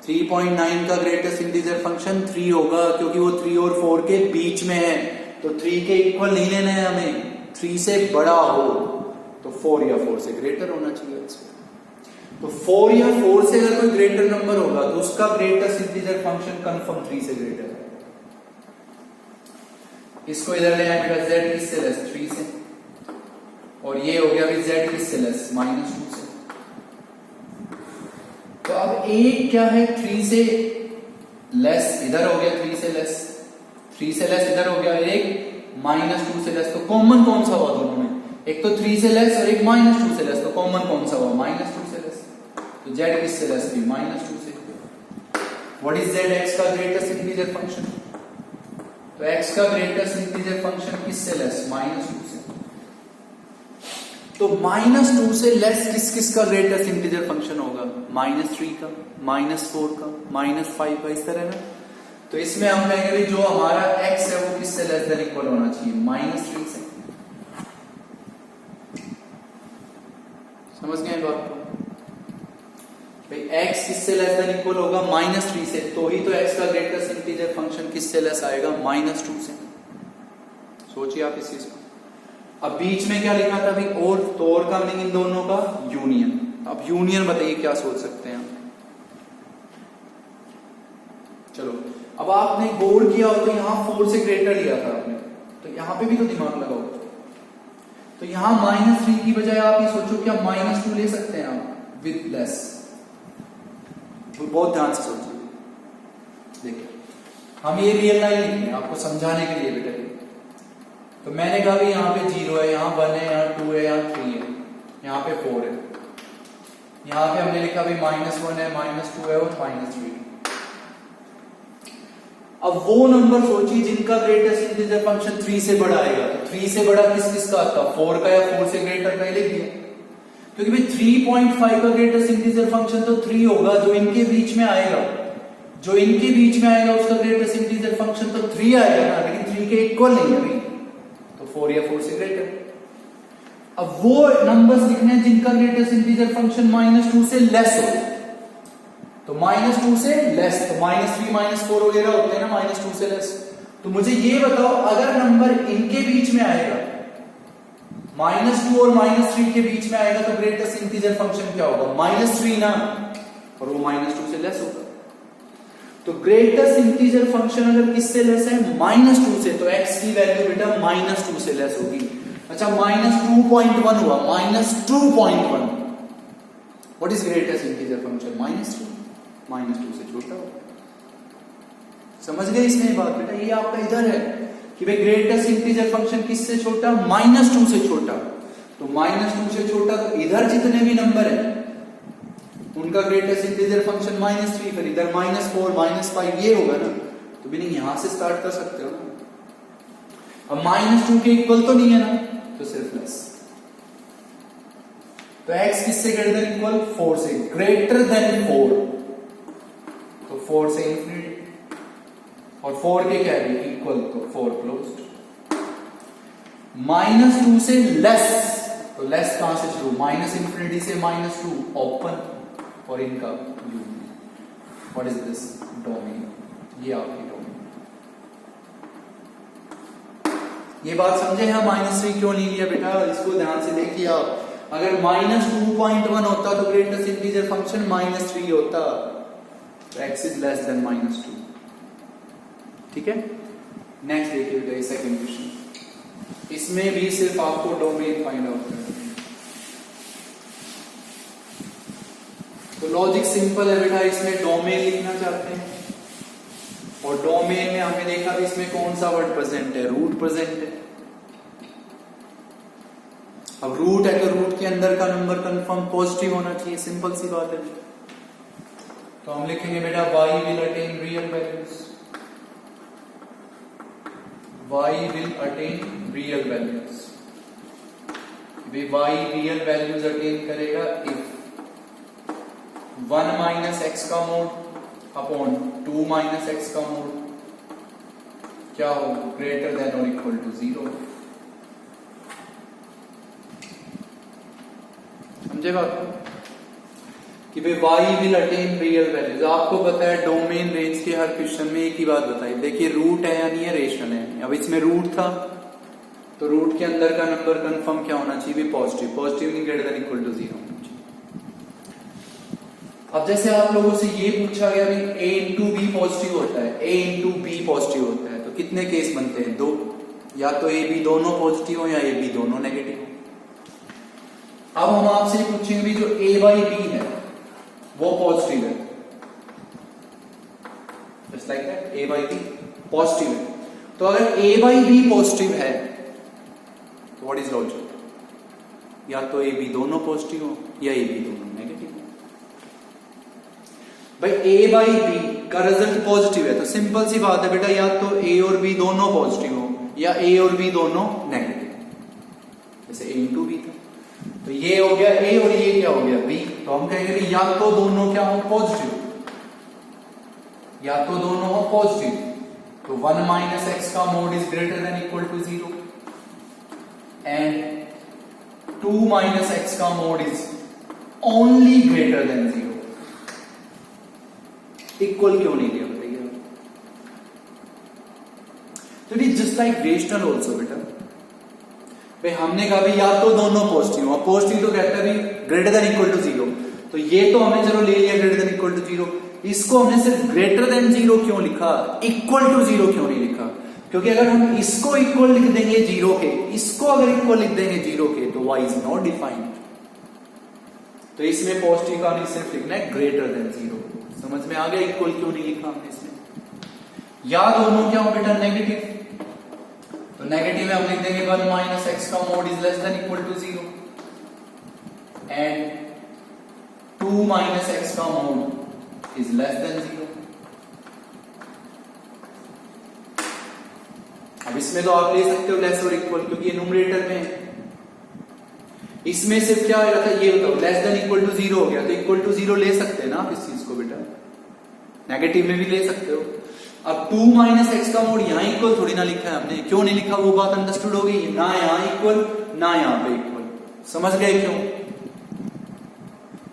3.9 का ग्रेटेस्ट इंटीजर फंक्शन 3 होगा, क्योंकि वो 3 और 4 के बीच में है, तो 3 के इक्वल नहीं लेना है हमें, 3 से बड़ा हो तो 4 या 4 से ग्रेटर होना चाहिए। तो 4 या 4 से अगर कोई ग्रेटर नंबर होगा तो उसका ग्रेटेस्ट इंटीजर फंक्शन कंफर्म 3 से ग्रेटर है। इसको इधर ले आएगा, z किससे लेस? 3 से, और ये हो गया z किससे लेस, -2 से। तो अब एक क्या है 3 से लेस, इधर हो गया 3 से लेस, 3 से लेस इधर हो गया, एक -2 से लेस। तो कॉमन कौन सा हुआ दोनों में, एक तो 3 से लेस और एक -2 से लेस, तो कॉमन कौन सा हुआ, -2 से लेस। तो z किससे लेस थी, -2 से। व्हाट इज z, x का ग्रेटेस्ट इंटीजर फंक्शन। तो x का ग्रेटेस्ट इंटीजर फंक्शन किससे लेस, -2 से। तो -2 से लेस किस किस का ग्रेटेस्ट इंटीजर फंक्शन होगा, -3 का, -4 का, -5 का, इस तरह ना। तो इसमें हम कहेंगे भाई जो हमारा x है वो किससे लेस देन इक्वल होना चाहिए, -3 से। समझ गए बात को भाई, x किससे लेस देन इक्वल होगा, -3 से, तो ही तो x का ग्रेटेस्ट इंटीजर फंक्शन किससे लेस आएगा, -2 से। सोचिए आप इस चीज को। अब बीच में क्या लिखा था भाई, और का मीनिंग इन दोनों का यूनियन। अब यूनियन बताइए क्या सोच सकते हैं। चलो अब आपने गोल किया हो तो यहां 4 से ग्रेटर लिया था आपने, तो यहां पे भी तो दिमाग लगाओ। तो यहां -3 की बजाय आप ये सोचो क्या -2 ले सकते हैं आप विद लेस। तो बहुत ध्यान से सोचिए। देखिए हम ये रियल लाइन लिख रहे हैं आपको समझाने के लिए बेटा। तो मैंने कहा कि यहाँ पे 0 है, यहाँ 1 है, यहाँ 2 है, यहाँ 3 है, यहाँ पे 4 है। यहाँ पे हमने लिखा भाई -1 है, -2 है और -3। अब वो नंबर सोचिए जिनका ग्रेटेस्ट इंटीजर फंक्शन 3 से बड़ा आएगा। तो 3 से बड़ा किस किस का आता, 4 का या 4 से ग्रेटर का ही लिख दिया। क्योंकि भाई 3.5 का ग्रेटेस्ट इंटीजर फंक्शन तो 3 होगा, जो इनके बीच में आएगा, जो इनके बीच में आएगा उसका ग्रेटेस्ट इंटीजर फंक्शन तो 3 आएगा ना, लेकिन 3 के इक्वल नहीं है भाई, तो 4 या 4 से ग्रेटर। अब वो नंबर्स लिखने हैं जिनका ग्रेटेस्ट इंटीजर फंक्शन -2 से लेस हो। तो -2 से लेस, तो -3 -4 वगैरह होते हैं ना, -2 से लेस। तो मुझे ये बताओ अगर नंबर इनके बीच में आएगा, -2 और -3 के बीच में आएगा, तो ग्रेटेस्ट इंटीजर फंक्शन क्या होगा, -3 ना, और वो -2 से लेस होगा। तो ग्रेटेस्ट इंटीजर फंक्शन अगर किससे लेस है, -2 से, तो x की वैल्यू बेटा -2 से लेस होगी। अच्छा -2.1 हुआ, -2.1, what is greatest integer function, -2 से छोटा होगा। समझ गए इसमें बात बेटा, ये आपका इधर है कि भाई ग्रेटेस्ट इंटीजर फंक्शन किससे छोटा, -2 से छोटा। तो -2 से छोटा, तो इधर जितने भी नंबर है उनका ग्रेटेस्ट इंटीजर फंक्शन -3, फिर इधर -4 -5 ये होगा ना। तो भी नहीं, यहां से स्टार्ट कर सकते हो ना। अब -2 के इक्वल तो नहीं है ना, तो सिर्फ लेस। तो x किससे ग्रेटर देन इक्वल, 4 से, ग्रेटर देन 4, तो 4 से इंफिनिटी, और 4 के क्या है इक्वल, तो 4 क्लोज्ड। -2 से लेस, तो लेस कहां से शुरू, -इंफिनिटी से -2 ओपन, और इनका union. What is this, domain. ये आपकी डोमेन। ये बात समझे यहां -3 क्यों नहीं लिया बेटा, इसको ध्यान से देखिए आप। अगर -2.1 होता तो ग्रेटेस्ट इंटीजर फंक्शन -3 होता, तो x इज लेस देन -2। ठीक है, नेक्स्ट देखिए बेटा, सेकंड क्वेश्चन। इसमें भी सिर्फ आपको डोमेन फाइंड आउट करना है। तो लॉजिक सिंपल है बेटा, इसमें डोमेन लिखना चाहते हैं, और डोमेन में हमने देखा भी इसमें कौन सा वर्ड प्रेजेंट है, रूट प्रेजेंट है। अब रूट है तो रूट के अंदर का नंबर कंफर्म पॉजिटिव होना चाहिए, सिंपल सी बात है। तो हम लिखेंगे बेटा y will attain real values, y will attain real values. y real values attain करेगा इफ 1 माइनस एक्स का मोड अपॉन 2 माइनस एक्स का मोड क्या हो, ग्रेटर देन और इक्वल टू 0। समझे बात कि भाई y will attain real values. आपको पता है डोमेन रेंज के हर क्वेश्चन में एक ही बात बताई, देखिए रूट है या नहीं है, रेशनल है। अब इसमें रूट था तो रूट के अंदर का नंबर कंफर्म क्या होना चाहिए, पॉजिटिव, पॉजिटिव नहीं ग्रेटर देन इक्वल टू 0। अब जैसे आप लोगों से ये पूछा गया कि a इंटू बी पॉजिटिव होता है, a इंटू बी पॉजिटिव होता है, तो कितने केस बनते हैं, 2, या तो a b दोनों पॉजिटिव हो या a b दोनों नेगेटिव हो। अब हम आपसे पूछेंगे भी जो a बाई बी है वो पॉजिटिव है, just like that, a by b positive है। तो अगर a बाई बी पॉजिटिव है तो व्हाट इज लॉजिक, या तो a b दोनों पॉजिटिव हो या a b दोनों नेगेटिव हो। भाई a बाई बी का रिजल्ट पॉजिटिव है तो सिंपल सी बात है बेटा, या तो a और b दोनों पॉजिटिव हो या a और b दोनों नेगेटिव। जैसे a इंटू बी था, तो ये हो गया a और ये क्या हो गया b, तो हम कहेंगे या तो दोनों क्या हो पॉजिटिव, या तो दोनों हो पॉजिटिव, तो 1 माइनस एक्स का mod is greater than equal to 0 and 2 minus x का mod is only greater than 0। Equal क्यों नहीं लिया बताइए? तो it is just like rational also बेटा। भाई हमने कहा भाई या तो दोनों पॉजिटिव हो, पॉजिटिव तो कहता है भाई ग्रेटर देन इक्वल टू 0, तो ये तो हमने चलो ले लिया ग्रेटर देन इक्वल टू 0, इसको हमने सिर्फ ग्रेटर देन 0 क्यों लिखा, इक्वल टू 0 क्यों नहीं लिखा? क्योंकि अगर हम इसको इक्वल लिख देंगे 0 के, इसको अगर इक्वल लिख देंगे 0 के, तो y इज नॉट डिफाइंड। तो इसमें पॉजिटिव का नहीं सिर्फ लिखना है ग्रेटर देन 0। समझ में आ गया इक्वल क्यों नहीं लिखा हमने इसमें? या दोनों क्या हो बेटा नेगेटिव, तो नेगेटिव में हम लिख देंगे 1 माइनस एक्स का mod is less than equal to 0 and 2 minus x का मोड इज लेस देन 0। अब इसमें तो आप ले सकते हो लेस और इक्वल, क्योंकि ये न्यूमरेटर में है। इसमें सिर्फ क्या होगा था, ये बताओ लेस देन इक्वल टू 0 हो गया, तो इक्वल टू 0 ले सकते हैं ना आप इस चीज को बेटा, नेगेटिव में भी ले सकते हो। अब 2 माइनस एक्स का मोड यहां इक्वल थोड़ी ना लिखा है हमने, क्यों नहीं लिखा वो बात अंडरस्टूड हो गई, ना यहां इक्वल ना यहां पे इक्वल। समझ गए क्यों?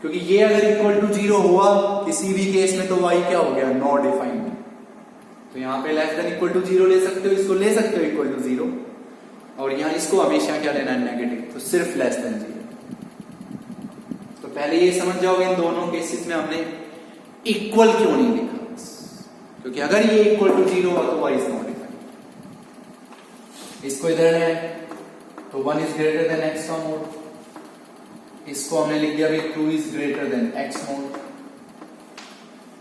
क्योंकि ये अगर इक्वल टू 0 हुआ किसी भी केस में तो y क्या हो गया, नॉट डिफाइंड। तो यहां पे लेस देन इक्वल टू 0 ले सकते हो, इसको ले सकते हो इक्वल टू 0, और यहां इसको हमेशा क्या लेना है नेगेटिव, तो सिर्फ लेस देन 0। तो पहले ये समझ जाओगे इन दोनों केसेस में हमने इक्वल क्यों नहीं लिखा, क्योंकि अगर ये इक्वल टू 0 हुआ तो y इज नॉट डिफाइंड। इसको इधर ले तो 1 इज ग्रेटर देन x का मोड, इसको हमने लिख दिया भाई 2 is greater then x mode.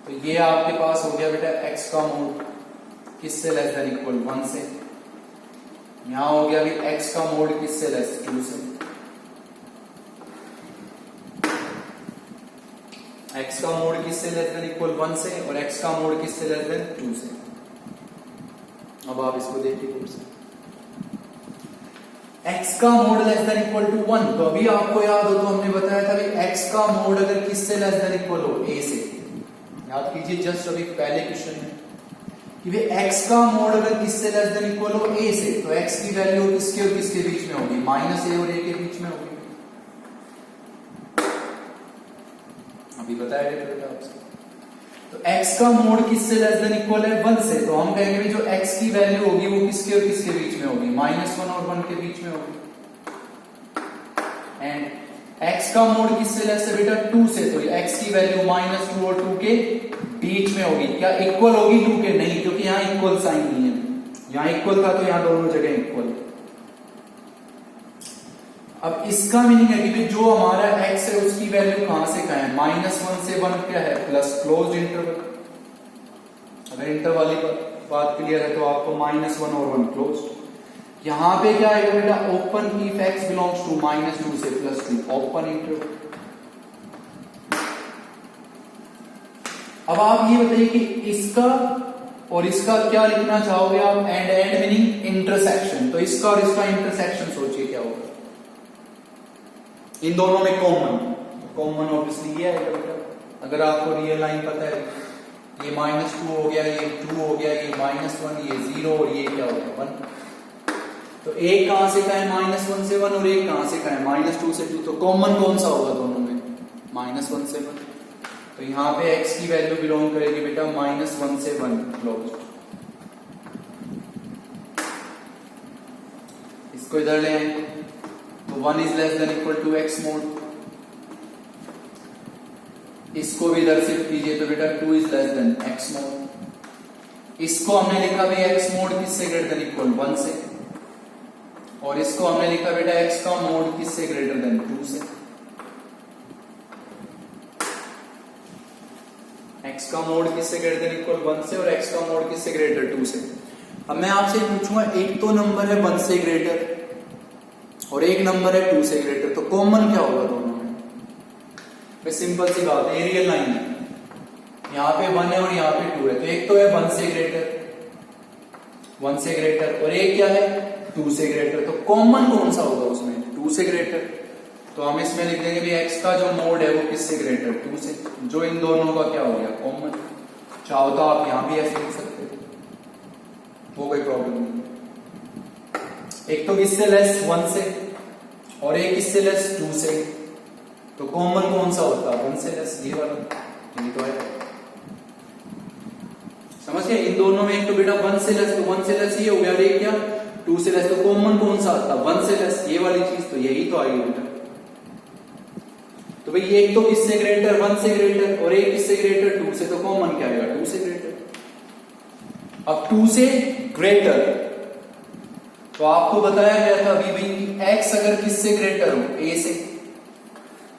तो ये आपके पास हो गया बेटा x का मोड किससे लेस देन इक्वल 1 से, यहां हो गया भाई x का मोड किससे लेस 2 से, x का मोड किससे लेस देन इक्वल 1 से और x का मोड किससे लेस देन 2 से। अब आप इसको देखिए फिर से, x का mod less than equal to 1, तो अभी आपको याद हो तो हमने बताया था भाई x का मोड अगर किससे लेस देन इक्वल हो, a से। याद कीजिए जस्ट अभी पहले क्वेश्चन में कि भाई x का मोड अगर किससे लेस देन इक्वल हो, a से, तो x की वैल्यू किसके और किसके बीच में होगी, माइनस a और a के बीच में होगी। अभी बताया बेटा आपसे। तो x का मोड किससे लेस देन इक्वल है 1 से, तो हम कहेंगे जो x की वैल्यू होगी वो किसके और किसके बीच में होगी, -1 और 1 के बीच में होगी। एंड x का मोड किससे लेस है बेटा 2 से, तो x की वैल्यू -2 और 2 के बीच में होगी। क्या इक्वल होगी 2 के? नहीं, क्योंकि यहां इक्वल साइन नहीं है, यहां इक्वल था तो यहां दोनों जगह इक्वल। अब इसका मीनिंग है कि जो हमारा x है उसकी वैल्यू कहां से कहां है, -1 से 1 क्या है, प्लस क्लोज्ड इंटरवल। अगर इंटरवल वाली बात क्लियर है तो आपको -1 और 1 क्लोज्ड। यहां पे क्या आएगा बेटा, open if x belongs to -2 से +2, ओपन इंटरवल। अब आप ये बताइए कि इसका और इसका क्या लिखना चाहोगे आप, एंड मीनिंग इंटरसेक्शन। तो इसका और इसका इंटरसेक्शन सोचिए क्या होगा, इन दोनों में कॉमन ऑब्वियसली ये आएगा बेटा। अगर आपको रियल लाइन पता है, ये -2 हो गया, ये 2 हो गया, ये -1, ये 0 और ये क्या हो गया 1। तो एक कहां से कहा है -1 से 1 और एक कहां से कहा है -2 से 2, तो कॉमन कौन सा होगा दोनों में, -1 से 1। तो यहां पे x की वैल्यू बिलोंग करेगी बेटा -1 से 1 क्लोज। इसको इधर ले आए तो 1 is less than equal to x mod, इसको भी इधर शिफ्ट कीजिए तो बेटा 2 is less than x mod. इसको हमने लिखा भाई x मोड किससे ग्रेटर देन इक्वल 1 से, और इसको हमने लिखा बेटा x का मोड किससे ग्रेटर देन 2 से। का मोड किससे ग्रेटर देन इक्वल 1 से और x का मोड किससे ग्रेटर 2 से। अब मैं आपसे पूछूंगा एक तो नंबर है 1 से ग्रेटर और एक नंबर है 2 से ग्रेटर, तो कॉमन क्या होगा दोनों में? भाई सिंपल सी बात है, ये रियल लाइन है, यहाँ पे 1 है और यहाँ पे 2 है, तो एक तो है 1 से ग्रेटर और एक क्या है 2 से ग्रेटर, तो कॉमन कौन सा होगा उसमें? 2 से ग्रेटर। तो हम इसमें लिख देंगे भी x का जो मोड है वो किससे ग्रेटर? 2 से, जो इन दोनों का क्या हो गया कॉमन। चाहो तो आप यहां भी ऐसे लिख सकते हो, वो कोई प्रॉब्लम नहीं। एक तो किससे लेस 1 से और एक किससे लेस 2 से, तो कॉमन कौन सा होता है? 1 से लेस, ये वाला, यही तो है। समझ गए? इन दोनों में एक तो बेटा 1 से लेस, तो 1 से लेस ये हो गया, और एक क्या 2 से लेस, तो कॉमन कौन सा आता? 1 से लेस, ये वाली चीज, तो यही तो आई बेटा। तो भाई ये एक तो किससे ग्रेटर? 1 से ग्रेटर और एक किससे ग्रेटर? 2 से, तो कॉमन क्या आएगा? 2 से ग्रेटर। अब 2 से ग्रेटर तो आपको बताया गया था अभी भाई x अगर किससे ग्रेटर हो? a से,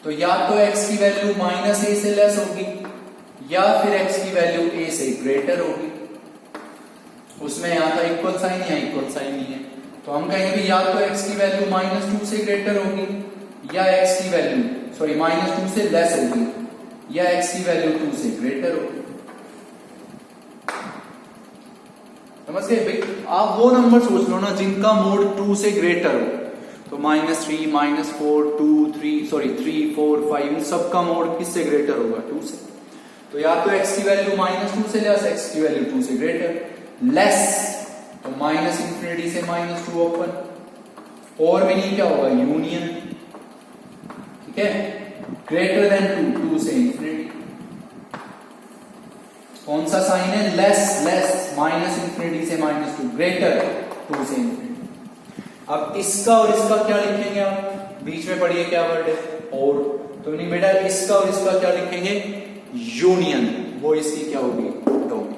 तो या तो x की वैल्यू माइनस a से लेस होगी या फिर x की वैल्यू a से ग्रेटर होगी। उसमें यहां था इक्वल साइन, या इक्वल साइन नहीं है, तो हम कहेंगे भी या तो x की वैल्यू -2 से ग्रेटर होगी या x की वैल्यू -2 से लेस होगी या x की वैल्यू 2 से ग्रेटर होगी। समझ गए भाई? आप वो नंबर सोच लो ना जिनका मोड 2 से ग्रेटर हो, तो -3, -4, 2, 3 4 5 इन सबका मोड किससे ग्रेटर होगा? 2 से। तो या तो x की वैल्यू -2 से लेस, x की वैल्यू 2 से ग्रेटर, लेस तो -∞ से -2 ओपन, और मीनिंग क्या होगा? यूनियन, ठीक है, ग्रेटर देन 2 से इंफिनिटी। कौन सा साइन है? लेस, -∞ से -2, ग्रेटर 2 से इंफिनिटी। अब इसका और इसका क्या लिखेंगे आप? बीच में पढ़िए क्या वर्ड है? और, तो नहीं बेटा इसका और इसका क्या लिखेंगे? यूनियन, वो इसकी क्या होगी? डोमेन।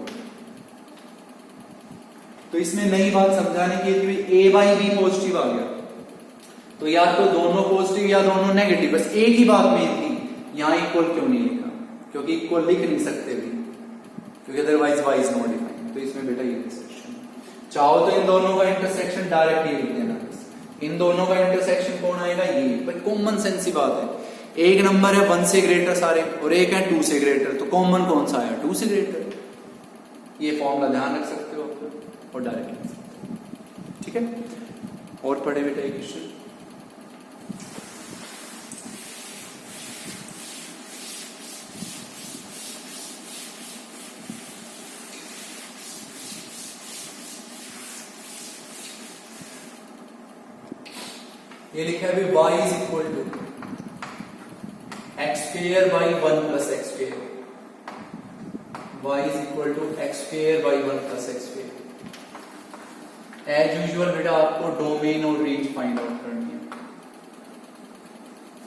तो इसमें नई बात समझाने की थी, a बाई बी पॉजिटिव आ गया, तो या तो दोनों पॉजिटिव या दोनों नेगेटिव, बस एक ही बात मेन थी, यहां इक्वल क्यों नहीं लिखा? क्योंकि इक्वल लिख नहीं सकते भी, क्योंकि otherwise y is not defined. तो इसमें बेटा ये इंटरसेक्शन, चाहो तो इन दोनों का इंटरसेक्शन डायरेक्ट ही लिख देना, इन दोनों का इंटरसेक्शन कौन आएगा? ये। बट कॉमन सेंस की बात है, एक नंबर है 1 से ग्रेटर सारे और एक है 2 से ग्रेटर, तो कॉमन कौन सा आया? 2 से ग्रेटर। ये फॉर्मूला ध्यान रख सकते हो आप और डायरेक्ट लिख सकते हो, ठीक है। और पढ़े बेटा एक क्वेश्चन, ये लिखा है y is equal to x square by 1 plus x square, y is equal to x square by 1 plus x square. As usual बेटा आपको डोमेन और रेंज फाइंड आउट करनी है,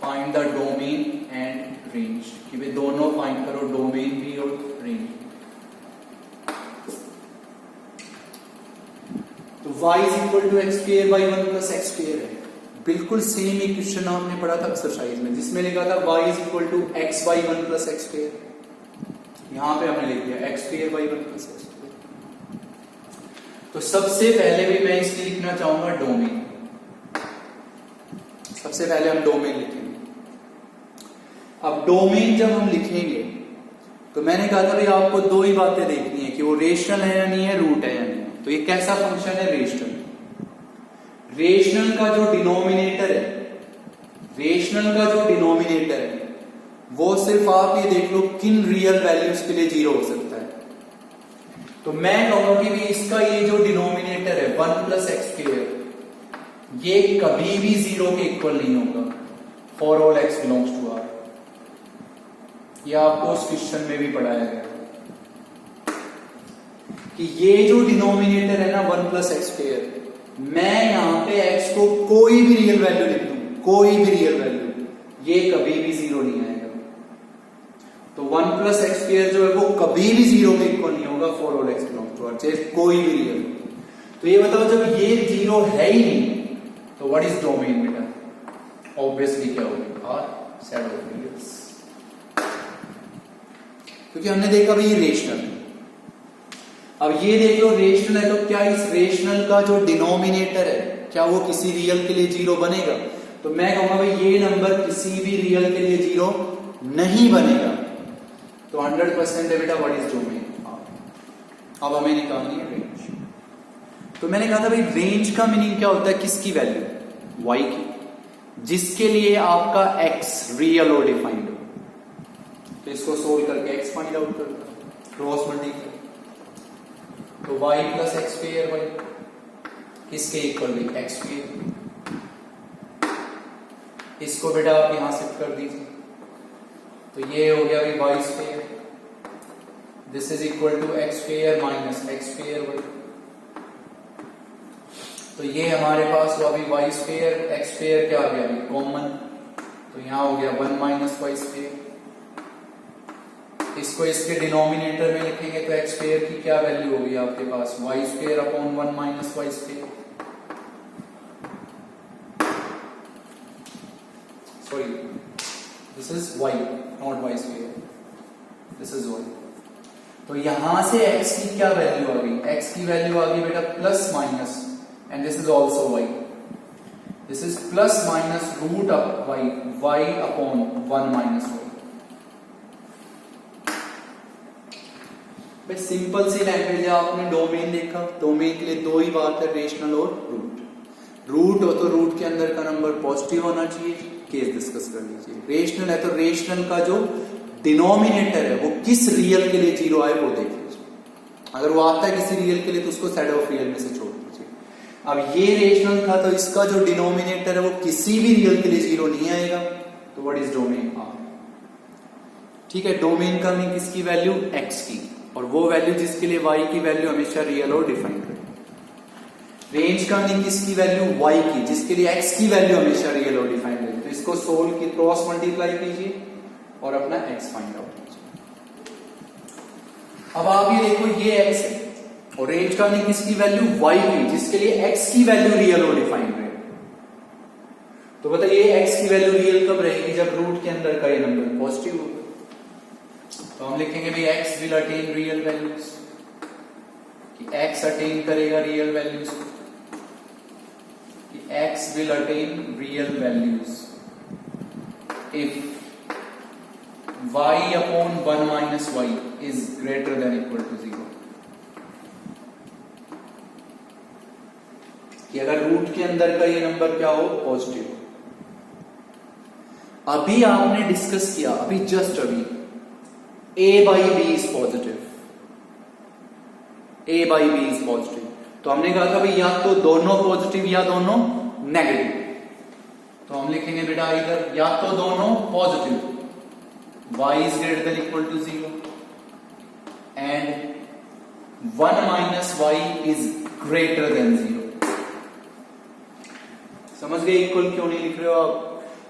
find the domain and range, कि वे दोनों find करो, domain भी और रेंज। तो y is equal to x square by 1 plus x square है, बिल्कुल सेम ही क्वेश्चन हमने पढ़ा था एक्सरसाइज में, जिसमें लिखा था y is equal to x by 1 plus x square, यहां पे हमने लिख दिया x square by 1 plus x square. तो सबसे पहले भी मैं इसकी लिखना चाहूंगा डोमेन, सबसे पहले हम डोमेन लिखेंगे। अब डोमेन जब हम लिखेंगे तो मैंने कहा था भाई आपको दो ही बातें देखनी है, कि वो रेशनल है या नहीं है, रूट है या नहीं है। तो ये कैसा फंक्शन है? रेशनल। रेशनल का जो डिनोमिनेटर है, रेशनल का जो डिनोमिनेटर है वो सिर्फ आप ये देख लो किन रियल वैल्यूज के लिए 0 हो सकता है। तो मैं कहूंगा कि भी इसका ये जो डिनोमिनेटर है 1 प्लस एक्स स्क्वायर, ये कभी भी 0 के इक्वल नहीं होगा for all x belongs to R। ये आपको उस क्वेश्चन में भी पढ़ाया गया कि ये जो डिनोमिनेटर है ना 1 प्लस एक्स स्क्वायर, मैं यहां पे x को कोई भी रियल वैल्यू लिख दूं, कोई भी रियल वैल्यू, ये कभी भी 0 नहीं आएगा। तो 1 प्लस एक्स स्क्वायर जो है वो कभी भी 0 के इक्वल नहीं होगा for all x belongs to R, चाहे कोई भी रियल। तो ये बताओ जब ये 0 है ही नहीं तो व्हाट इज डोमेन बेटा? ऑब्वियसली क्या होगा? R set of reals. क्योंकि हमने देखा भाई ये रेशनल है। अब ये देख लो रेशनल है, तो क्या इस रेशनल का जो डिनोमिनेटर है क्या वो किसी रियल के लिए जीरो बनेगा? तो मैं कहूंगा भाई ये नंबर किसी भी रियल के लिए जीरो नहीं बनेगा। तो 100% है बेटा व्हाट इज डोमेन। अब हमें निकालनी है रेंज। तो मैंने कहा था भाई रेंज का मीनिंग क्या होता है? किसकी वैल्यू? y की, जिसके लिए आपका x रियल और डिफाइंड हो। तो इसको सोल्व करके x फाइंड आउट कर, क्रॉस मल्टीप्लाई, तो y plus x square y किसके इक्वल भी? x square. इसको बेटा आप यहां शिफ्ट कर दीजिए, तो ये हो गया भाई y square, this is equal to x square minus x square y. तो ये हमारे पास हुआ अभी वाई स्क्वायर, एक्स स्क्वायर क्या आ गया अभी कॉमन, तो यहां हो गया 1 माइनस वाई स्क्वायर। इसको इसके डिनोमिनेटर में लिखेंगे तो एक्स स्क्वायर की क्या वैल्यू होगी आपके पास? Y square upon 1 minus y square, sorry this is y not y square, this is y। तो यहां से x की क्या वैल्यू आ गई? x की वैल्यू आ गई बेटा plus minus, and this is also y, this is plus minus root of y upon 1 minus y। भाई सिंपल सी लैंग्वेज है, आपने डोमेन देखा, डोमेन के लिए दो ही बात है, रेशनल और रूट। रूट हो तो रूट के अंदर का नंबर पॉजिटिव होना चाहिए, केस डिस्कस कर लीजिए। रेशनल है तो रेशनल का जो डिनोमिनेटर है वो किस रियल के लिए जीरो आए वो देख लीजिए। अगर वो आता है किसी रियल के लिए तो उसको सेट ऑफ रियल में से छोड़ दीजिए। अब ये रेशनल था तो इसका जो डिनोमिनेटर है वो किसी भी रियल के लिए जीरो नहीं आएगा, तो व्हाट इज डोमेन? ठीक है, डोमेन का मीन किसकी वैल्यू? एक्स की, और वो वैल्यू जिसके लिए y की वैल्यू हमेशा रियल और डिफाइंड रहे। रेंज का मीन किसकी वैल्यू? y की, जिसके लिए x की वैल्यू हमेशा रियल और डिफाइंड रहे। तो इसको सोल्व की क्रॉस मल्टीप्लाई कीजिए और अपना x फाइंड आउट कीजिए। अब आप ये देखो ये x है, और रेंज का मीन किसकी वैल्यू? y की, जिसके लिए x की वैल्यू रियल और डिफाइंड रहे। तो बताइए x की वैल्यू रियल कब रहेगी? जब रूट के अंदर का ये नंबर पॉजिटिव होगा। तो हम लिखेंगे भाई x will attain real values, कि x अटेन करेगा रियल वैल्यूज, कि x will attain real values if y upon 1 minus y is greater than equal to 0। कि अगर रूट के अंदर का ये नंबर क्या हो? पॉजिटिव। अभी आपने डिस्कस किया, अभी जस्ट अभी a by b is positive, a by b is positive। तो हमने कहा था भाई या तो दोनों पॉजिटिव या दोनों नेगेटिव। तो हम लिखेंगे बेटा इधर या तो दोनों positive, y is greater than equal to 0 and 1 minus y is greater than 0। समझ गए इक्वल क्यों नहीं लिख रहे हो आप?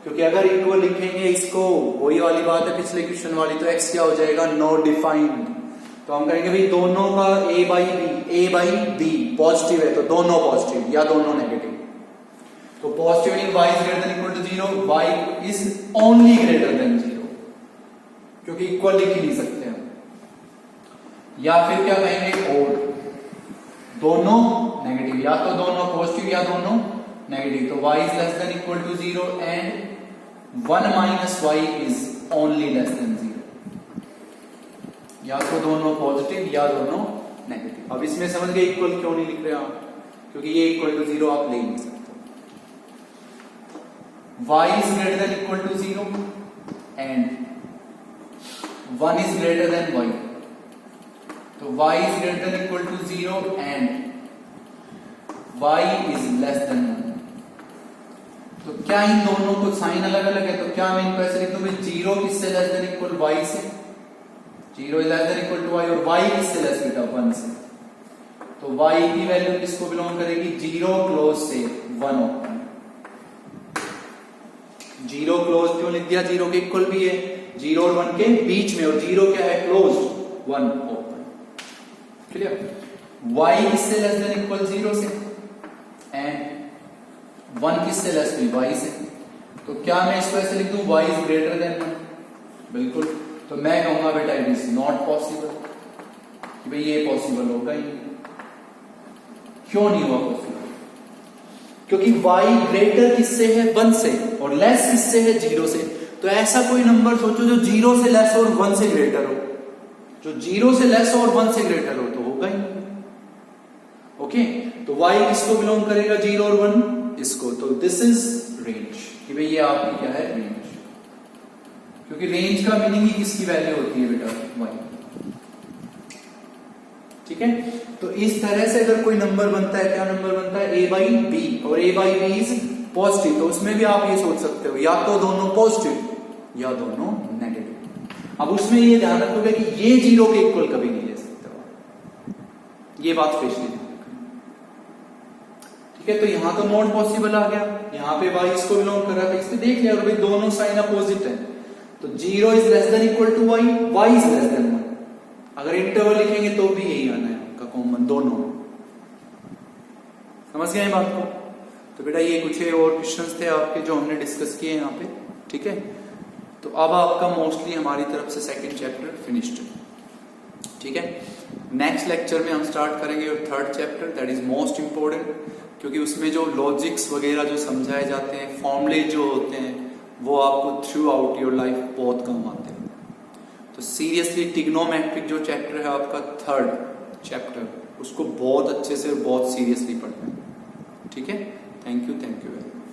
क्योंकि अगर इक्वल लिखेंगे इसको, वही वाली बात है पिछले क्वेश्चन वाली, तो x क्या हो जाएगा? No defined. तो हम कहेंगे भाई दोनों का a बाई b पॉजिटिव है, तो दोनों पॉजिटिव या दोनों नेगेटिव। तो positive meaning y is greater than equal to 0, y is only greater than 0, क्योंकि इक्वल लिख ही नहीं सकते हम। या फिर क्या कहेंगे? और दोनों नेगेटिव, या तो दोनों पॉजिटिव या दोनों नेगेटिव। तो y is less than equal to 0 and 1 minus y is only less than 0। या तो दोनों पॉजिटिव या दोनों नेगेटिव। अब इसमें समझ गए इक्वल क्यों नहीं लिख रहे आप? क्योंकि ये इक्वल टू 0 आप ले नहीं सकते। y is greater than equal to 0 and 1 is greater than y। तो y is greater than equal to 0 and y is less than 1। तो क्या इन दोनों को साइन अलग अलग है? तो क्या मैं इनको ऐसे लिख दूं भाई 0 किससे लेस देन इक्वल? y से। 0 is less than equal to y, और y किससे लेस बेटा? 1 से। तो y की वैल्यू किसको बिलोंग करेगी? 0 क्लोज से 1 ओपन। 0 क्लोज क्यों लिख दिया? 0 के इक्वल भी है, 0 और 1 के बीच में, और 0 क्या है? Close, 1 open. क्लियर? y किससे लेस देन इक्वल? 0 से, एंड 1 किससे लेस हुई? y से। तो क्या मैं इसको ऐसे लिख दूं y इज ग्रेटर देन 1? बिल्कुल। तो मैं कहूंगा बेटा इट इज नॉट पॉसिबल, कि भाई ये पॉसिबल होगा ही नहीं। क्यों नहीं हुआ पॉसिबल? क्योंकि y ग्रेटर किससे है? 1 से, और लेस किससे है? 0 से। तो ऐसा कोई नंबर सोचो जो 0 से लेस और 1 से ग्रेटर हो। जो 0 से लेस और 1 से ग्रेटर हो तो होगा ही नहीं। ओके, तो y किसको बिलोंग करेगा? 0 और 1 इसको। तो दिस इज रेंज, कि भाई ये आपकी क्या है? रेंज। क्योंकि रेंज का मीनिंग ही किसकी वैल्यू होती है बेटा? y। ठीक है, तो इस तरह से अगर कोई नंबर बनता है, क्या नंबर बनता है? a बाई बी, और a by b is positive. तो उसमें भी आप ये सोच सकते हो या तो दोनों पॉजिटिव या दोनों नेगेटिव। अब उसमें ये ध्यान रखोगे कि ये 0 के इक्वल कभी नहीं ले सकते हो, ये बात स्पेशली। ठीक है, तो यहां तो नॉट पॉसिबल आ गया। यहां पे y इसको बिलोंग कर रहा था, इससे देख लिया भाई दोनों साइन अपोजिट है। तो 0 is less than equal to y, y is less than 1। अगर इंटरवल लिखेंगे तो भी यही आना है आपका कॉमन दोनों। समझ गए बात को? तो बेटा ये कुछ और क्वेश्चंस थे आपके जो हमने डिस्कस किए यहाँ पे। ठीक है, तो अब आपका मोस्टली हमारी तरफ से सेकंड चैप्टर फिनिश्ड। ठीक है, नेक्स्ट लेक्चर में हम स्टार्ट करेंगे और third chapter, that is most important, क्योंकि उसमें जो लॉजिक्स वगैरह जो समझाए जाते हैं, फॉर्मूले जो होते हैं, वो आपको थ्रू आउट योर लाइफ बहुत काम आते हैं। तो सीरियसली ट्रिग्नोमेट्रिक जो चैप्टर है आपका थर्ड चैप्टर, उसको बहुत अच्छे से और बहुत सीरियसली पढ़ना है। ठीक है, थैंक यू वेरी मच।